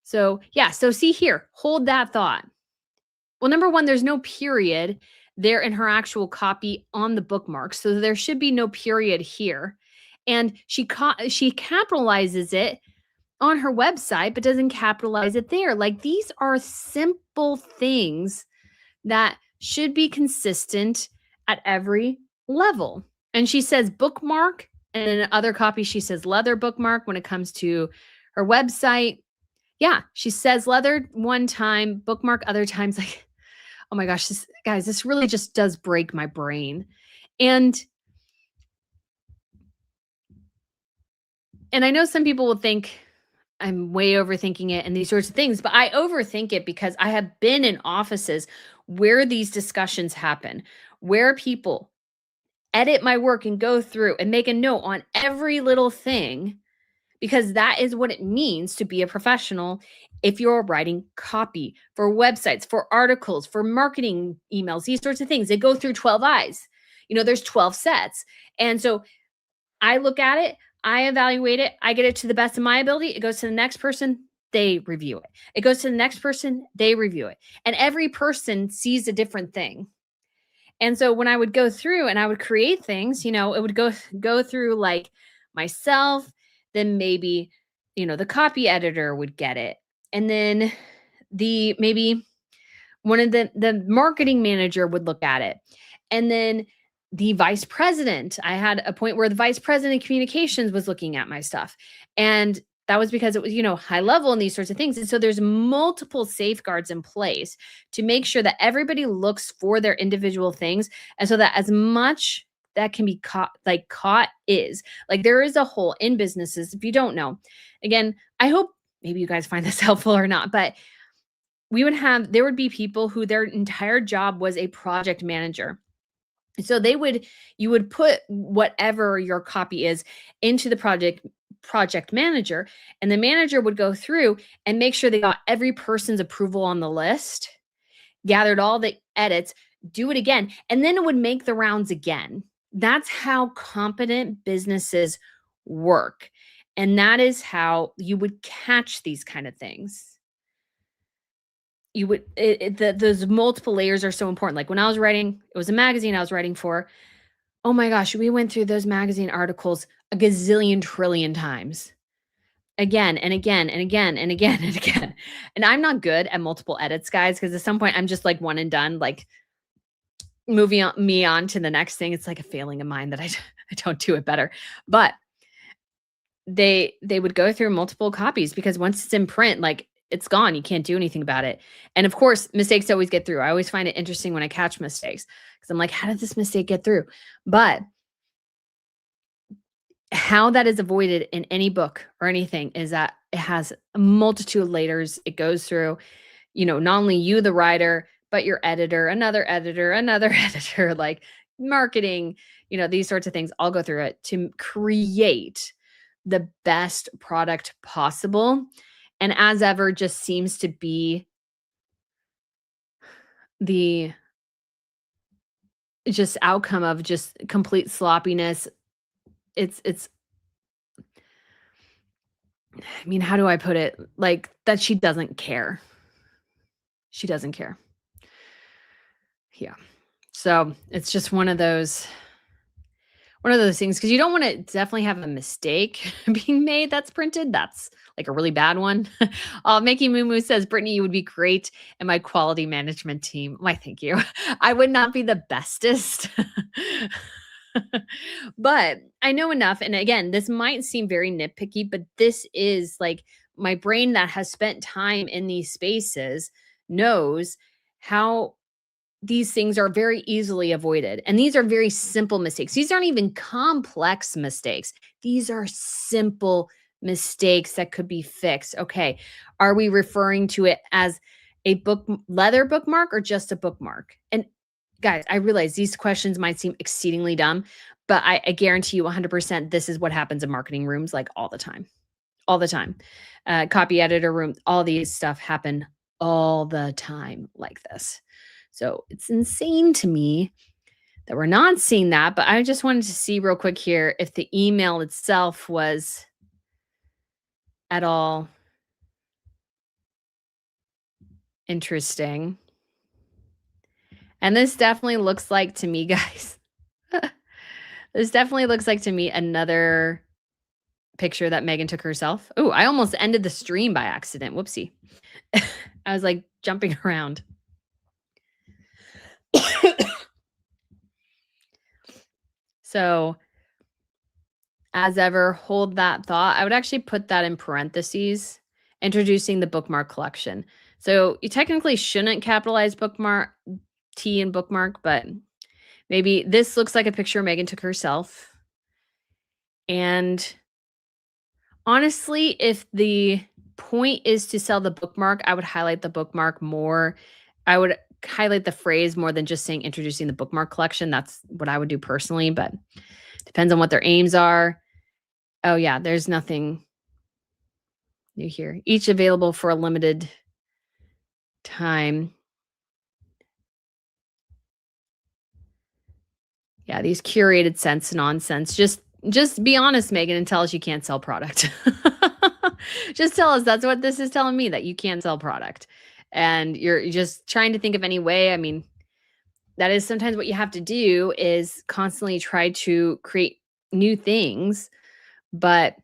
So yeah, so see here, hold that thought. Well, number one, there's no period there in her actual copy on the bookmark. So there should be no period here. And she capitalizes it on her website, but doesn't capitalize it there. Like these are simple things that should be consistent at every level. And she says bookmark, and in other copies, she says leather bookmark when it comes to her website. Yeah, she says leather one time, bookmark other times. Like, oh my gosh, this really just does break my brain. And I know some people will think I'm way overthinking it and these sorts of things, but I overthink it because I have been in offices where these discussions happen, where people edit my work and go through and make a note on every little thing, because that is what it means to be a professional. If you're writing copy for websites, for articles, for marketing emails, these sorts of things, they go through 12 eyes. There's 12 sets. And so I look at it, I evaluate it, I get it to the best of my ability. It goes to the next person, they review it. It goes to the next person, they review it. And every person sees a different thing. And so when I would go through and I would create things, it would go through like myself, then maybe, the copy editor would get it. And then maybe one of the marketing manager would look at it. And then the vice president, I had a point where the vice president of communications was looking at my stuff. And that was because it was, high level and these sorts of things. And so there's multiple safeguards in place to make sure that everybody looks for their individual things. And so that as much that can be caught is like, there is a hole in businesses. If you don't know, again, I hope maybe you guys find this helpful or not, but there would be people who their entire job was a project manager. So you would put whatever your copy is into the project manager, and the manager would go through and make sure they got every person's approval on the list, gathered all the edits, do it again, and then it would make the rounds again. That's how competent businesses work. And that is how you would catch these kind of things. Those multiple layers are so important. Like when I was writing, it was a magazine I was writing for. Oh my gosh, we went through those magazine articles a gazillion trillion times. Again and again and again and again and again. And I'm not good at multiple edits, guys, because at some point I'm just like one and done, like moving on to the next thing. It's like a failing of mine that I don't do it better. But they would go through multiple copies, because once it's in print, like it's gone. You can't do anything about it. And of course, mistakes always get through. I always find it interesting when I catch mistakes, because I'm like, how did this mistake get through? But how that is avoided in any book or anything is that it has a multitude of layers. It goes through, not only you, the writer, but your editor, another editor, like marketing, these sorts of things all go through it to create the best product possible. And as ever, just seems to be the just outcome of just complete sloppiness. It's I mean, how do I put it? Like that she doesn't care. She doesn't care. Yeah. So it's just one of those things, because you don't want to definitely have a mistake being made that's printed. That's like a really bad one. Mickey Moo says, Brittany, you would be great in my quality management team. Why, thank you. I would not be the bestest. But I know enough. And again, this might seem very nitpicky, but this is like my brain that has spent time in these spaces knows how these things are very easily avoided. And these are very simple mistakes. These aren't even complex mistakes. These are simple mistakes that could be fixed. Okay. Are we referring to it as a leather bookmark or just a bookmark? And guys, I realize these questions might seem exceedingly dumb, but I guarantee you 100% this is what happens in marketing rooms like all the time. All the time. Copy editor room, all these stuff happen all the time like this. So it's insane to me that we're not seeing that, but I just wanted to see real quick here if the email itself was at all interesting. And this definitely looks like to me, guys, this definitely looks like to me another picture that Meghan took herself. Oh, I almost ended the stream by accident. Whoopsie. I was like jumping around. So as ever, hold that thought. I would actually put that in parentheses, introducing the bookmark collection. So you technically shouldn't capitalize bookmark T in bookmark, but maybe this looks like a picture Meghan took herself. And honestly, if the point is to sell the bookmark, I would highlight the bookmark more. I would highlight the phrase more than just saying introducing the bookmark collection. That's what I would do personally, but depends on what their aims are. Oh yeah, there's nothing new here. Each available for a limited time. Yeah, these curated scents nonsense. Just be honest, Meghan, and tell us you can't sell product. Just tell us that's what this is telling me, that you can't sell product. And you're just trying to think of any way. I mean, that is sometimes what you have to do, is constantly try to create new things, but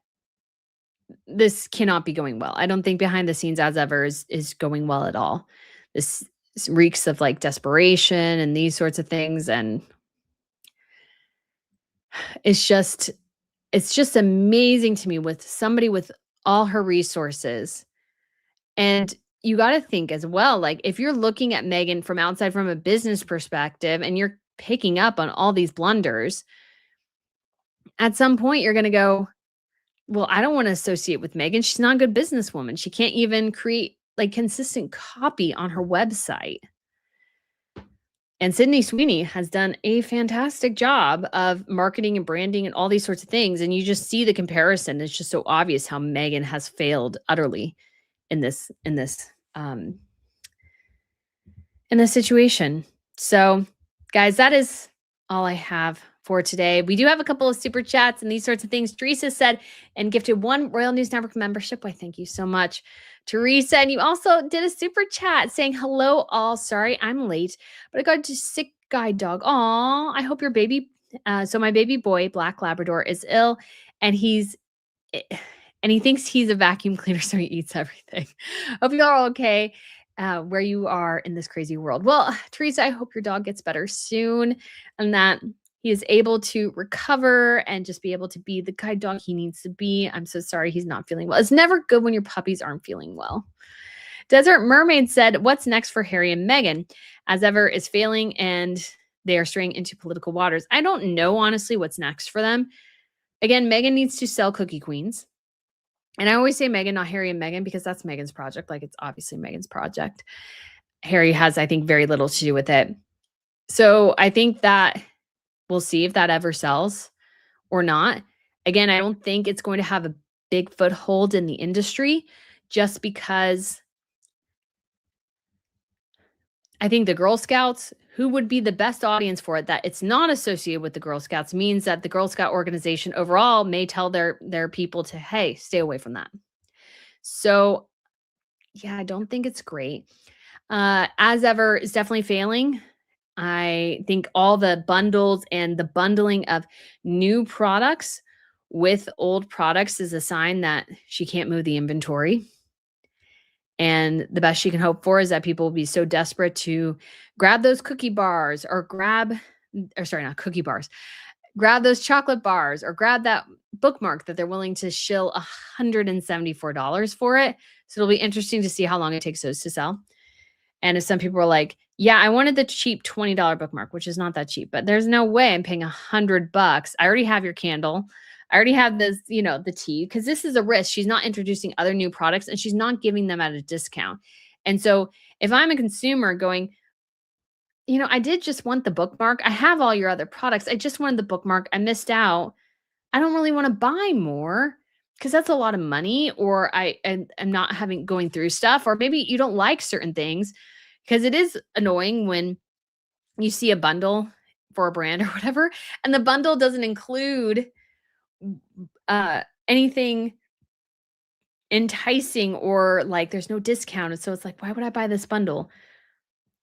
this cannot be going well. I don't think behind the scenes as ever is going well at all. This reeks of like desperation and these sorts of things, and it's just amazing to me with somebody with all her resources. And you got to think as well, like if you're looking at Meghan from outside from a business perspective and you're picking up on all these blunders, at some point you're going to go, well, I don't want to associate with Meghan. She's not a good businesswoman. She can't even create like consistent copy on her website. And Sydney Sweeney has done a fantastic job of marketing and branding and all these sorts of things. And you just see the comparison. It's just so obvious how Meghan has failed utterly in this situation. So, guys, that is all I have for today. We do have a couple of super chats and these sorts of things. Teresa said and gifted 1 Royal News Network membership. Why, thank you so much, Teresa. And you also did a super chat saying, hello all. Sorry, I'm late, but I got a sick guide dog. Aw, I hope your baby, so my baby boy, Black Labrador, is ill and he thinks he's a vacuum cleaner, so he eats everything. Hope you all are okay where you are in this crazy world. Well, Teresa, I hope your dog gets better soon and that he is able to recover and just be able to be the guide dog he needs to be. I'm so sorry he's not feeling well. It's never good when your puppies aren't feeling well. Desert Mermaid said, what's next for Harry and Meghan? As ever is failing and they are straying into political waters. I don't know, honestly, what's next for them. Again, Meghan needs to sell Cookie Queens. And I always say Meghan, not Harry and Meghan, because that's Meghan's project. Like, it's obviously Meghan's project. Harry has, I think, very little to do with it. So I think that we'll see if that ever sells or not. Again, I don't think it's going to have a big foothold in the industry just because I think the Girl Scouts, who would be the best audience for it, that it's not associated with the Girl Scouts, means that the Girl Scout organization overall may tell their people to, hey, stay away from that. So yeah, I don't think it's great. As ever is definitely failing. I think all the bundles and the bundling of new products with old products is a sign that she can't move the inventory. And the best she can hope for is that people will be so desperate to grab those cookie bars or grab those chocolate bars or grab that bookmark that they're willing to shill $174 for it. So it'll be interesting to see how long it takes those to sell. And if some people are like, yeah, I wanted the cheap $20 bookmark, which is not that cheap, but there's no way I'm paying $100. I already have your candle. I already have this, the tea, because this is a risk. She's not introducing other new products and she's not giving them at a discount. And so if I'm a consumer going, I did just want the bookmark. I have all your other products. I just wanted the bookmark. I missed out. I don't really want to buy more because that's a lot of money, or I'm not going through stuff, or maybe you don't like certain things, because it is annoying when you see a bundle for a brand or whatever, and the bundle doesn't include anything enticing, or like there's no discount. And so it's like, why would I buy this bundle?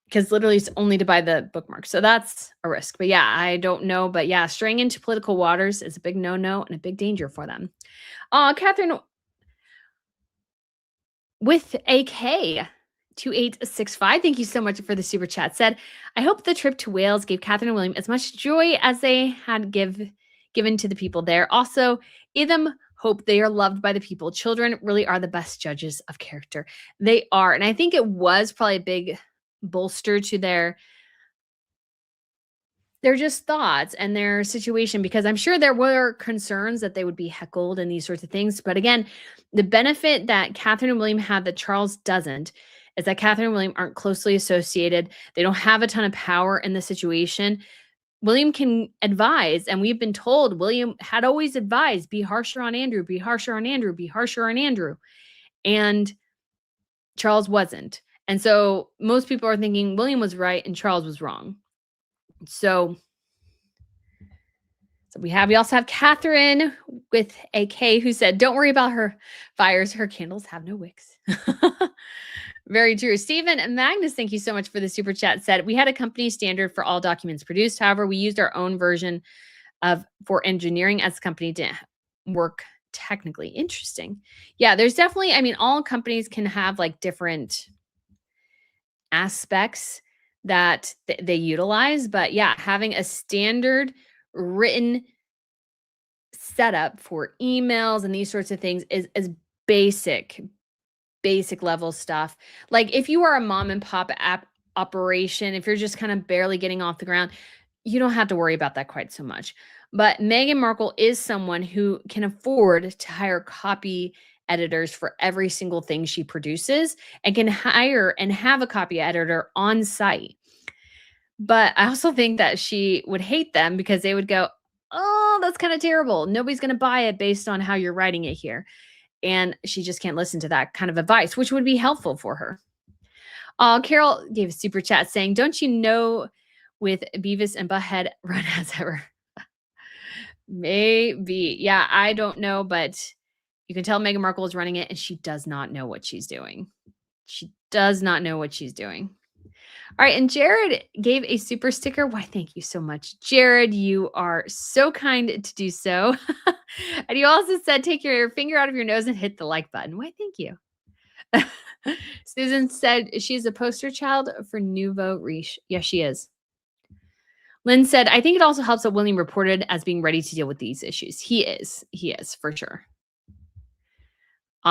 Because literally it's only to buy the bookmark. So that's a risk. But yeah, I don't know. But yeah, straying into political waters is a big no-no and a big danger for them. Catherine with AK 2865, thank you so much for the super chat, said, I hope the trip to Wales gave Catherine and William as much joy as they had given to the people there. Also, Idem hope they are loved by the people. Children really are the best judges of character. They are. And I think it was probably a big bolster to their just thoughts and their situation, because I'm sure there were concerns that they would be heckled and these sorts of things. But again, the benefit that Catherine and William have that Charles doesn't is that Catherine and William aren't closely associated. They don't have a ton of power in the situation. William can advise, and we've been told William had always advised, be harsher on Andrew, be harsher on Andrew, be harsher on Andrew. And Charles wasn't. And so most people are thinking William was right and Charles was wrong. So we also have Catherine with a K who said, don't worry about her fires. Her candles have no wicks. Very true. Stephen and Magnus, thank you so much for the super chat. Said, we had a company standard for all documents produced. However, we used our own version for engineering as the company didn't work technically. Interesting. Yeah, there's definitely, I mean, all companies can have like different aspects that they utilize. But yeah, having a standard written setup for emails and these sorts of things is basic level stuff. Like if you are a mom and pop app operation, if you're just kind of barely getting off the ground, you don't have to worry about that quite so much. But Meghan Markle is someone who can afford to hire copy editors for every single thing she produces and can hire and have a copy editor on site. But I also think that she would hate them because they would go, oh, that's kind of terrible. Nobody's going to buy it based on how you're writing it here. And she just can't listen to that kind of advice, which would be helpful for her. Carol gave a super chat saying, don't you know with Beavis and Butthead run as ever? Maybe. Yeah, I don't know, but you can tell Meghan Markle is running it and she does not know what she's doing. She does not know what she's doing. All right. And Jared gave a super sticker. Why, thank you so much, Jared. You are so kind to do so. And you also said, take your finger out of your nose and hit the like button. Why, thank you. Susan said she's a poster child for Nouveau Riche. Yes, she is. Lynn said, I think it also helps that William reported as being ready to deal with these issues. He is for sure.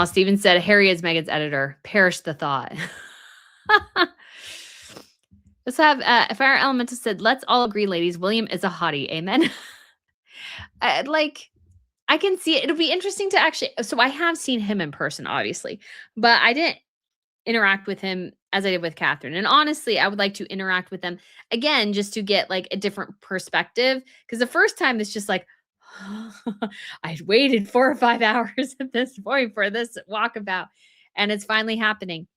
Stephen said, Harry is Meghan's editor. Perish the thought. Let's have Fire Elemental said, let's all agree, ladies. William is a hottie. Amen. I can see it. It'll be interesting to actually. So I have seen him in person, obviously, but I didn't interact with him as I did with Catherine. And honestly, I would like to interact with them again, just to get like a different perspective. Because the first time it's just like, I waited 4 or 5 hours at this point for this walkabout, and it's finally happening.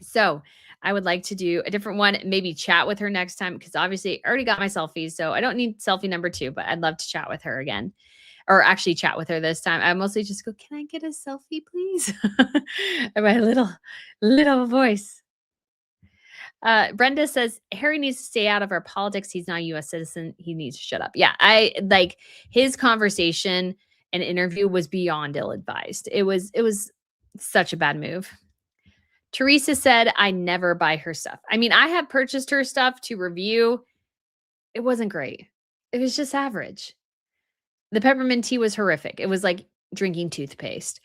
So I would like to do a different one, maybe chat with her next time, because obviously I already got my selfies, so I don't need selfie number 2, but I'd love to chat with her again, or actually chat with her this time. I mostly just go, can I get a selfie, please? And my little voice. Brenda says, Harry needs to stay out of our politics. He's not a U.S. citizen. He needs to shut up. Yeah, I like his conversation and interview was beyond ill-advised. It was such a bad move. Teresa said, I never buy her stuff. I mean, I have purchased her stuff to review. It wasn't great. It was just average. The peppermint tea was horrific. It was like drinking toothpaste.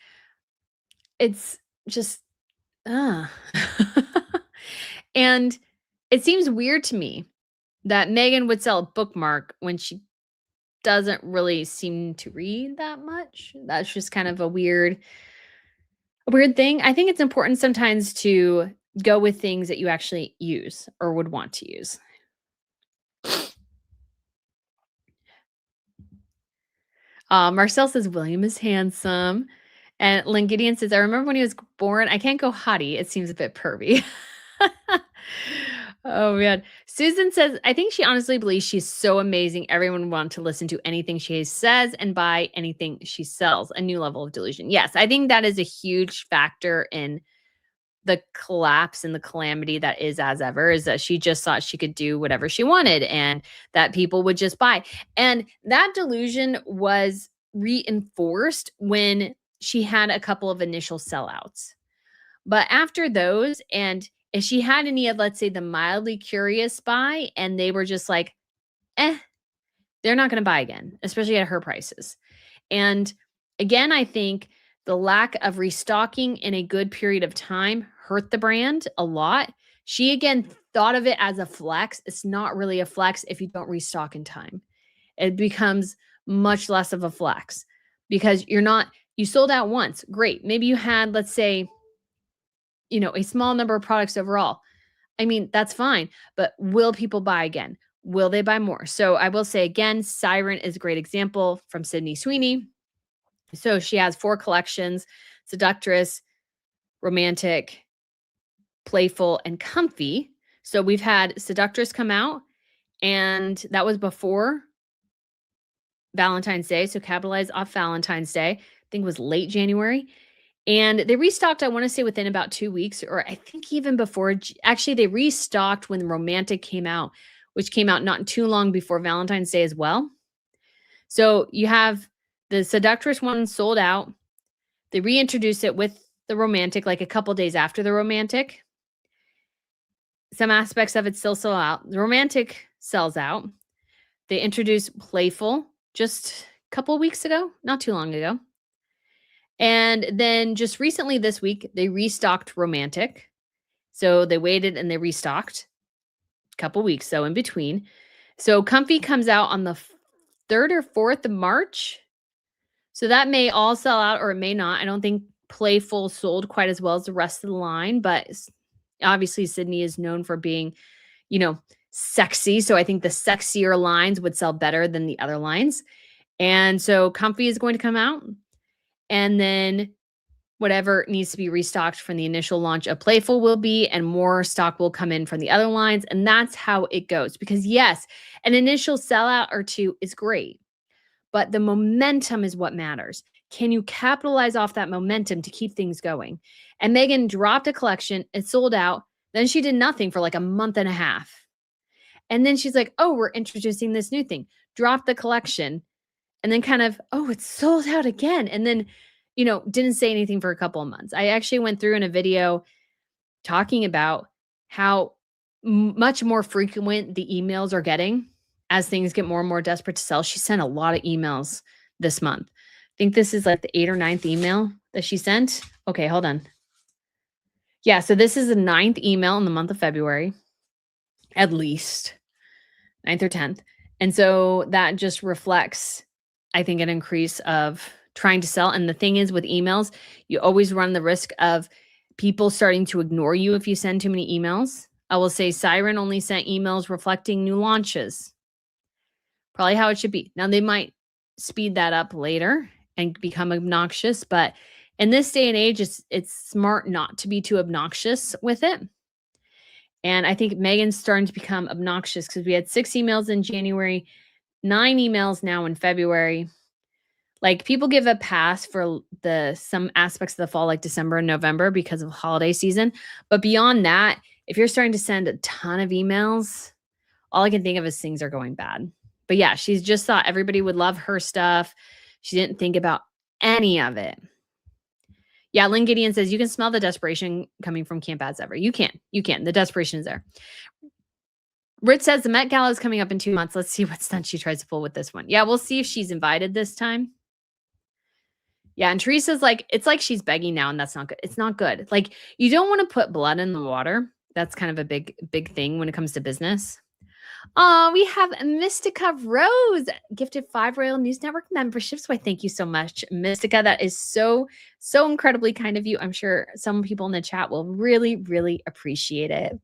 It's just, And it seems weird to me that Meghan would sell a bookmark when she doesn't really seem to read that much. That's just kind of a weird thing. I think it's important sometimes to go with things that you actually use or would want to use. Marcel says William is handsome. And Lynn Gideon says, I remember when he was born. I can't go hottie. It seems a bit pervy. Oh, man. Susan says, I think she honestly believes she's so amazing. Everyone would want to listen to anything she says and buy anything she sells. A new level of delusion. Yes, I think that is a huge factor in the collapse and the calamity that is as ever, is that she just thought she could do whatever she wanted and that people would just buy. And that delusion was reinforced when she had a couple of initial sellouts. But after those, and if she had any of, let's say, the mildly curious buy, and they were just like, they're not going to buy again, especially at her prices. And again, I think the lack of restocking in a good period of time hurt the brand a lot. She, again, thought of it as a flex. It's not really a flex if you don't restock in time. It becomes much less of a flex because you sold out once. Great. Maybe you had, let's say, a small number of products overall. I mean, that's fine, but will people buy again? Will they buy more? So I will say again, Siren is a great example from Sydney Sweeney. So she has 4 collections: Seductress, Romantic, Playful, and Comfy. So we've had Seductress come out, and that was before Valentine's Day. So capitalize off Valentine's Day. I think it was late January. And they restocked, I want to say within about 2 weeks, or I think even before. Actually, they restocked when Romantic came out, which came out not too long before Valentine's Day as well. So you have the Seductress one sold out. They reintroduced it with the Romantic like a couple days after the Romantic. Some aspects of it still sell out. The Romantic sells out. They introduced Playful just a couple of weeks ago, not too long ago. And then just recently this week, they restocked Romantic. So they waited and they restocked a couple weeks, so in between. So Comfy comes out on the 3rd or 4th of March. So that may all sell out or it may not. I don't think Playful sold quite as well as the rest of the line, but obviously Sydney is known for being, sexy. So I think the sexier lines would sell better than the other lines. And so Comfy is going to come out. And then whatever needs to be restocked from the initial launch of Playful will be, and more stock will come in from the other lines. And that's how it goes. Because yes, an initial sellout or two is great, but the momentum is what matters. Can you capitalize off that momentum to keep things going? And Meghan dropped a collection, it sold out. Then she did nothing for like a month and a half. And then she's like, oh, we're introducing this new thing. Dropped the collection. And then kind of, oh, it's sold out again. And then, didn't say anything for a couple of months. I actually went through in a video talking about how much more frequent the emails are getting as things get more and more desperate to sell. She sent a lot of emails this month. I think this is like the 8th or 9th email that she sent. Okay, hold on. Yeah, so this is the 9th email in the month of February, at least 9th or 10th. And so that just reflects, I think, an increase of trying to sell. And the thing is with emails, you always run the risk of people starting to ignore you if you send too many emails. I will say Siren only sent emails reflecting new launches. Probably how it should be. Now, they might speed that up later and become obnoxious, but in this day and age, it's smart not to be too obnoxious with it. And I think Meghan's starting to become obnoxious because we had 6 emails in January, 9 emails now in February. Like, people give a pass for some aspects of the fall, like December and November, because of holiday season. But beyond that, if you're starting to send a ton of emails, all I can think of is things are going bad. But yeah, she's just thought everybody would love her stuff. She didn't think about any of it. Yeah, Lynn Gideon says, you can smell the desperation coming from Camp As Ever. You can. The desperation is there. Rich says the Met Gala is coming up in 2 months. Let's see what stunt she tries to pull with this one. Yeah, we'll see if she's invited this time. Yeah, and Teresa's like, it's like she's begging now, and that's not good. It's not good. Like, you don't want to put blood in the water. That's kind of a big thing when it comes to business. Oh, we have Mystica Rose gifted 5 Royal News Network memberships. Why, thank you so much, Mystica. That is so incredibly kind of you. I'm sure some people in the chat will really, really appreciate it.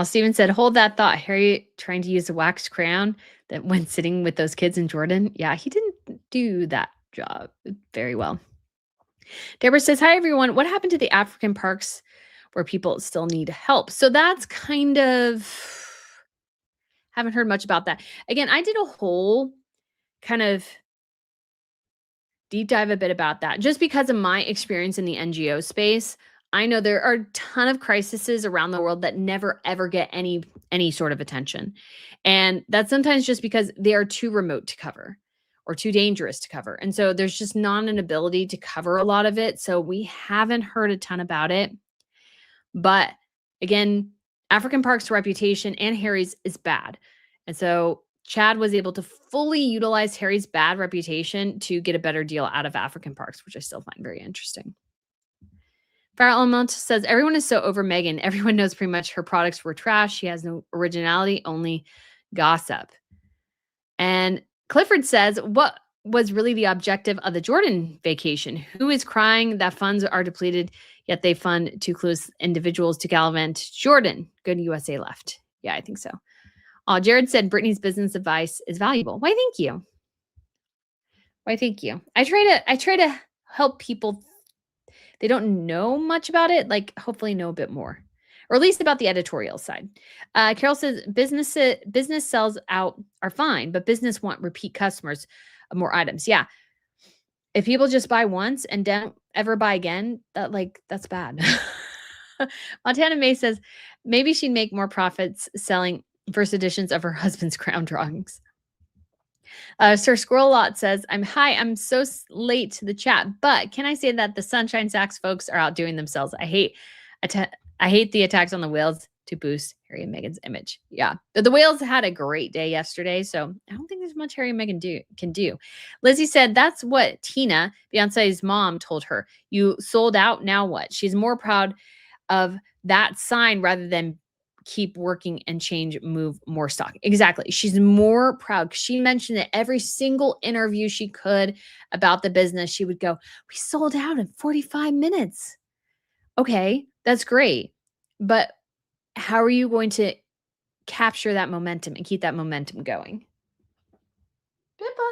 Steven said, hold that thought. Harry trying to use a wax crayon that when sitting with those kids in Jordan. Yeah, he didn't do that job very well. Deborah says, hi, everyone. What happened to the African parks where people still need help? So that's kind of, haven't heard much about that. Again, I did a whole kind of deep dive a bit about that just because of my experience in the NGO space. I know there are a ton of crises around the world that never, ever get any sort of attention. And that's sometimes just because they are too remote to cover or too dangerous to cover. And so there's just not an ability to cover a lot of it. So we haven't heard a ton about it. But again, African Park's reputation and Harry's is bad. And so Chad was able to fully utilize Harry's bad reputation to get a better deal out of African Parks, which I still find very interesting. Farrell Element says, everyone is so over Meghan. Everyone knows pretty much her products were trash. She has no originality, only gossip. And Clifford says, what was really the objective of the Jordan vacation? Who is crying that funds are depleted, yet they fund two close individuals to gallivant Jordan? Good USA left. Yeah, I think so. Jared said Brittany's business advice is valuable. Why, thank you. Why, thank you. I try to help people. They don't know much about it, like hopefully know a bit more, or at least about the editorial side. Carol says business sells out are fine, but business want repeat customers of more items. Yeah, if people just buy once and don't ever buy again, that's bad. Montana May says maybe she'd make more profits selling first editions of her husband's crown drawings. Sir Squirrel Lot says, I'm so late to the chat, but can I say that the Sunshine Sacks folks are outdoing themselves? I hate the attacks on the whales to boost Harry and Meghan's image. Yeah. The whales had a great day yesterday, so I don't think there's much Harry and Meghan can do. Lizzie said that's what Tina, Beyonce's mom, told her. You sold out, now what? She's more proud of that sign rather than keep working and move more stock. Exactly. She's more proud. She mentioned that every single interview she could about the business, she would go, we sold out in 45 minutes. Okay, that's great. But how are you going to capture that momentum and keep that momentum going? Pippa.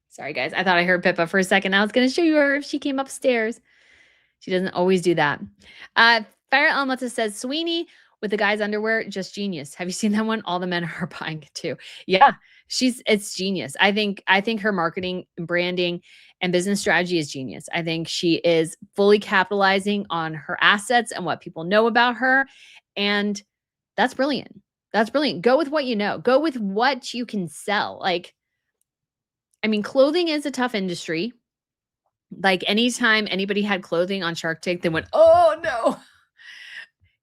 Sorry, guys. I thought I heard Pippa for a second. I was going to show you her if she came upstairs. She doesn't always do that. Farah Almata says, Sweeney with the guy's underwear, just genius. Have you seen that one? All the men are buying it too. Yeah, it's genius. I think her marketing and branding and business strategy is genius. I think she is fully capitalizing on her assets and what people know about her. And that's brilliant. That's brilliant. Go with what you know. Go with what you can sell. Clothing is a tough industry. Like anytime anybody had clothing on Shark Tank, they went, oh no,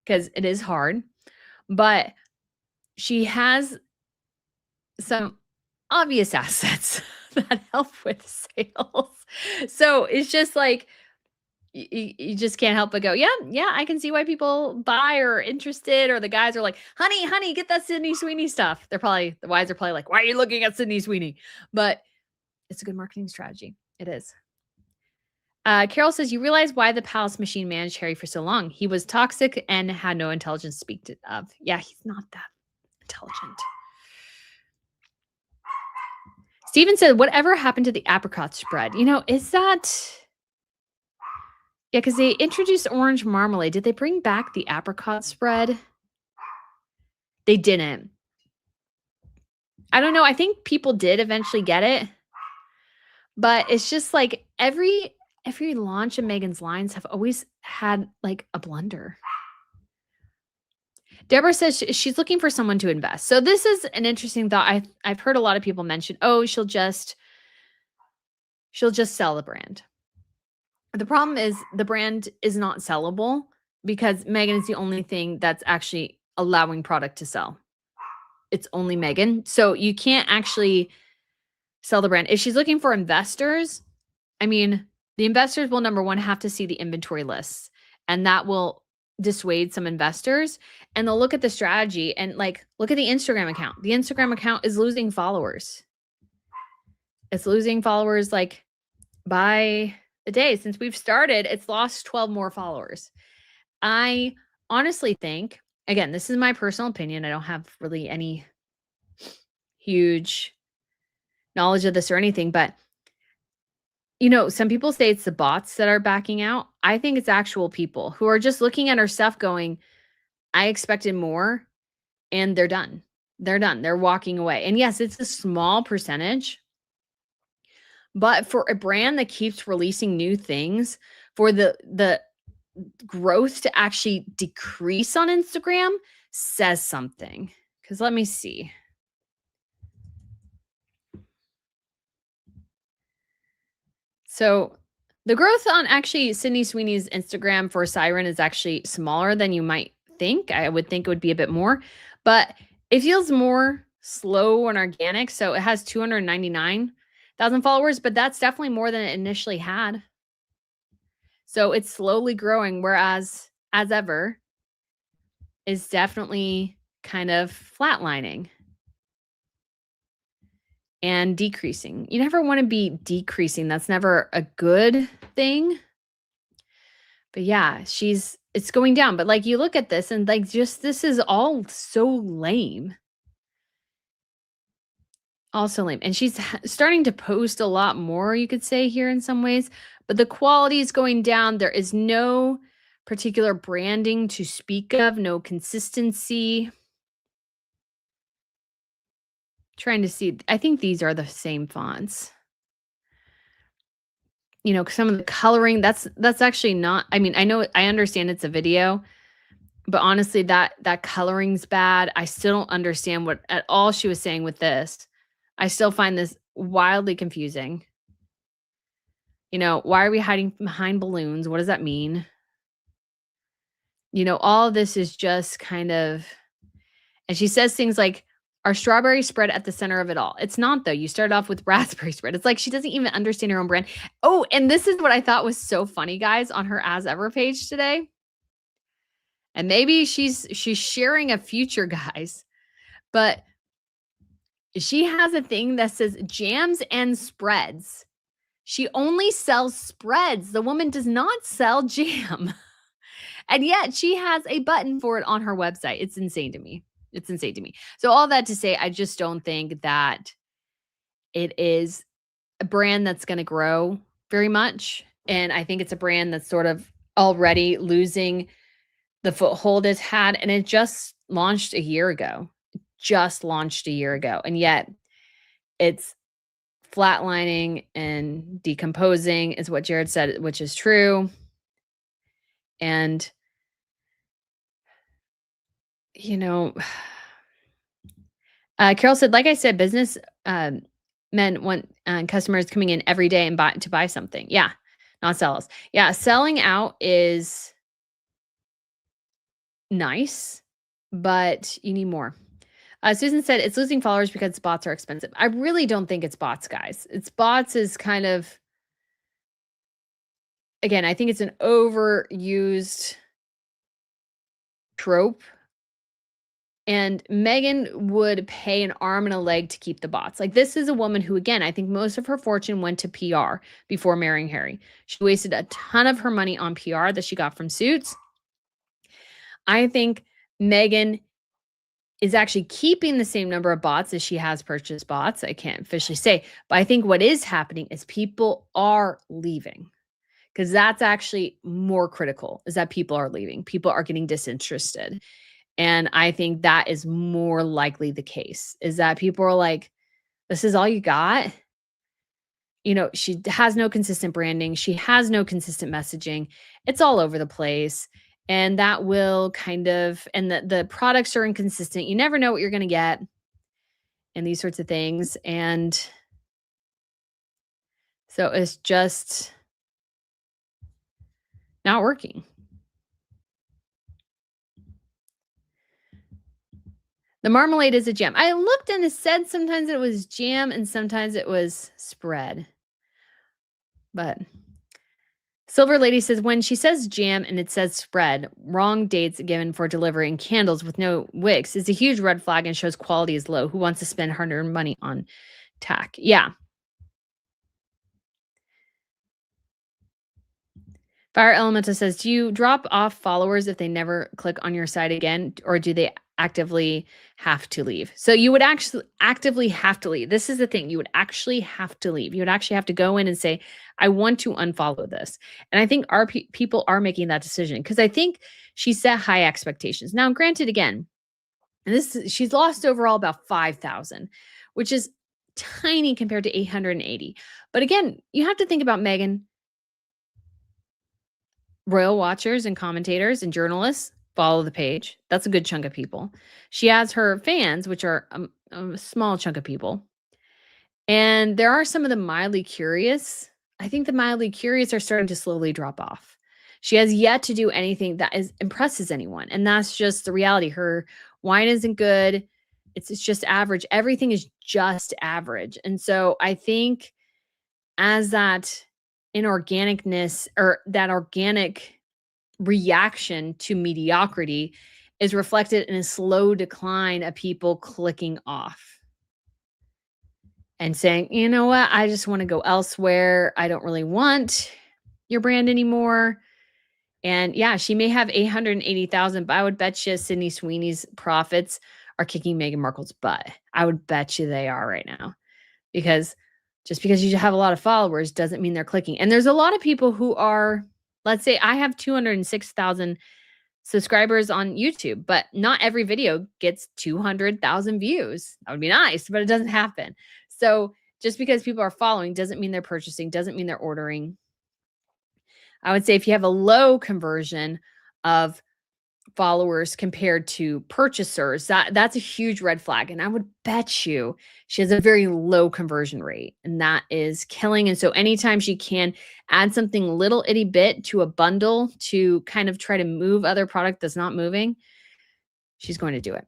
because it is hard. But she has some obvious assets that help with sales. So it's just like, you just can't help but go, yeah, I can see why people buy or are interested. Or the guys are like, honey, get that Sydney Sweeney stuff. The wives are probably like, why are you looking at Sydney Sweeney? But it's a good marketing strategy. It is. Carol says, you realize why the Palace machine managed Harry for so long. He was toxic and had no intelligence to speak of. Yeah, he's not that intelligent. Steven said, whatever happened to the apricot spread? Is that... Yeah, because they introduced orange marmalade. Did they bring back the apricot spread? They didn't. I don't know. I think people did eventually get it. But it's just like every launch of Meghan's lines have always had like a blunder. Deborah says she's looking for someone to invest. So this is an interesting thought. I've heard a lot of people mention, she'll just sell the brand. The problem is the brand is not sellable because Meghan is the only thing that's actually allowing product to sell. It's only Meghan. So you can't actually sell the brand. If she's looking for investors, the investors will, number one, have to see the inventory lists, and that will dissuade some investors, and they'll look at the strategy and look at the Instagram account. The Instagram account is losing followers. It's losing followers by the day. Since we've started, it's lost 12 more followers. I honestly think, again, this is my personal opinion. I don't have really any huge knowledge of this or anything, but some people say it's the bots that are backing out. I think it's actual people who are just looking at our stuff going, I expected more, and they're done. They're done. They're walking away. And yes, it's a small percentage, but for a brand that keeps releasing new things, for the growth to actually decrease on Instagram says something. Because let me see. So the growth on actually Sydney Sweeney's Instagram for Siren is actually smaller than you might think. I would think it would be a bit more, but it feels more slow and organic. So it has 299,000 followers, but that's definitely more than it initially had. So it's slowly growing, whereas As Ever is definitely kind of flatlining. and decreasing. You never want to be decreasing. That's never a good thing. But yeah, it's going down. But like you look at this and like just this is all so lame. Also lame. And she's starting to post a lot more, you could say here in some ways, but the quality is going down. There is no particular branding to speak of, no consistency. Trying to see. I think these are the same fonts. You know, some of the coloring, that's actually not, I mean, I understand it's a video, but honestly, that coloring's bad. I still don't understand what at all she was saying with this. I still find this wildly confusing. You know, why are we hiding behind balloons? What does that mean? You know, all of this is just kind of, and she says things like, our strawberry spread at the center of it all. It's not, though. You start off with raspberry spread. It's like she doesn't even understand her own brand. Oh, and this is what I thought was so funny, guys, on her As Ever page today. And maybe she's sharing a future, guys, but she has a thing that says jams and spreads. She only sells spreads. The woman does not sell jam. And yet she has a button for it on her website. It's insane to me. It's insane to me. So all that to say, I just don't think that it is a brand that's going to grow very much. And I think it's a brand that's sort of already losing the foothold it's had. And it just launched a year ago. And yet it's flatlining and decomposing is what Jared said, which is true. And, you know, Carol said, like I said, business men want customers coming in every day and buy something. Yeah, not sales. Yeah, selling out is nice, but you need more. Susan said it's losing followers because bots are expensive. I really don't think it's bots, guys. It's bots is kind of, again, I think it's an overused trope. And Meghan would pay an arm and a leg to keep the bots. Like, this is a woman who, again, I think most of her fortune went to PR before marrying Harry. She wasted a ton of her money on PR that she got from Suits. I think Meghan is actually keeping the same number of bots as she has purchased bots. I can't officially say, but I think what is happening is people are leaving, because that's actually more critical, is that people are leaving. People are getting disinterested. And I think that is more likely the case, is that people are like, this is all you got? You know, she has no consistent branding. She has no consistent messaging. It's all over the place. And that will kind of, and the products are inconsistent. You never know what you're going to get and these sorts of things. And so it's just not working. The marmalade is a jam. I looked and it said sometimes it was jam and sometimes it was spread. But Silver Lady says, when she says jam and it says spread, wrong dates given for delivery and candles with no wicks is a huge red flag and shows quality is low. Who wants to spend hard-earned money on tack? Yeah. Fire Elemental says, do you drop off followers if they never click on your site again, or do they actively have to leave? So you would actually actively have to leave. This is the thing. You would actually have to leave. You would actually have to go in and say, I want to unfollow this. And I think our people are making that decision, because I think she set high expectations. Now, granted, again, and she's lost overall about 5,000, which is tiny compared to 880. But again, you have to think about Meghan. Royal watchers and commentators and journalists follow the page. That's a good chunk of people. She has her fans, which are a small chunk of people. And there are some of the mildly curious. I think the mildly curious are starting to slowly drop off. She has yet to do anything that impresses anyone. And that's just the reality. Her wine isn't good. It's just average. Everything is just average. And so I think as that inorganicness, or that organic reaction to mediocrity, is reflected in a slow decline of people clicking off. and saying, you know what, I just want to go elsewhere. I don't really want your brand anymore. And yeah, she may have 880,000, but I would bet you Sydney Sweeney's profits are kicking Meghan Markle's butt. I would bet you they are right now, because just because you have a lot of followers doesn't mean they're clicking. And there's a lot of people who are, let's say I have 206,000 subscribers on YouTube, but not every video gets 200,000 views. That would be nice, but it doesn't happen. So just because people are following doesn't mean they're purchasing, doesn't mean they're ordering. I would say if you have a low conversion of followers compared to purchasers, that's a huge red flag. And I would bet you she has a very low conversion rate, and that is killing. And so anytime she can add something little itty bit to a bundle to kind of try to move other product that's not moving, she's going to do it.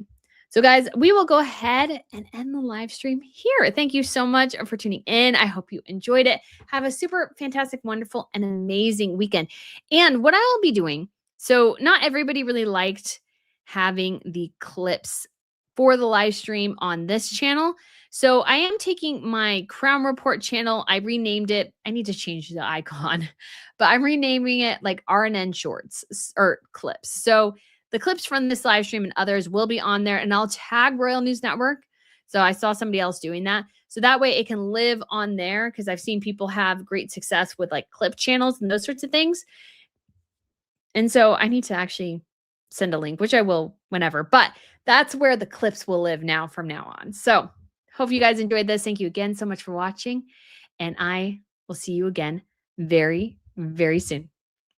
So guys, we will go ahead and end the live stream here. Thank you so much for tuning in. I hope you enjoyed it. Have a super fantastic, wonderful, and amazing weekend. And what I'll be doing, so not everybody really liked having the clips for the live stream on this channel. So I am taking my Crown Report channel. I renamed it. I need to change the icon, but I'm renaming it like RNN Shorts or clips. So the clips from this live stream and others will be on there, and I'll tag Royal News Network. So I saw somebody else doing that. So that way it can live on there, because I've seen people have great success with like clip channels and those sorts of things. And so I need to actually send a link, which I will whenever, but that's where the clips will live now from now on. So hope you guys enjoyed this. Thank you again so much for watching, and I will see you again very, very soon.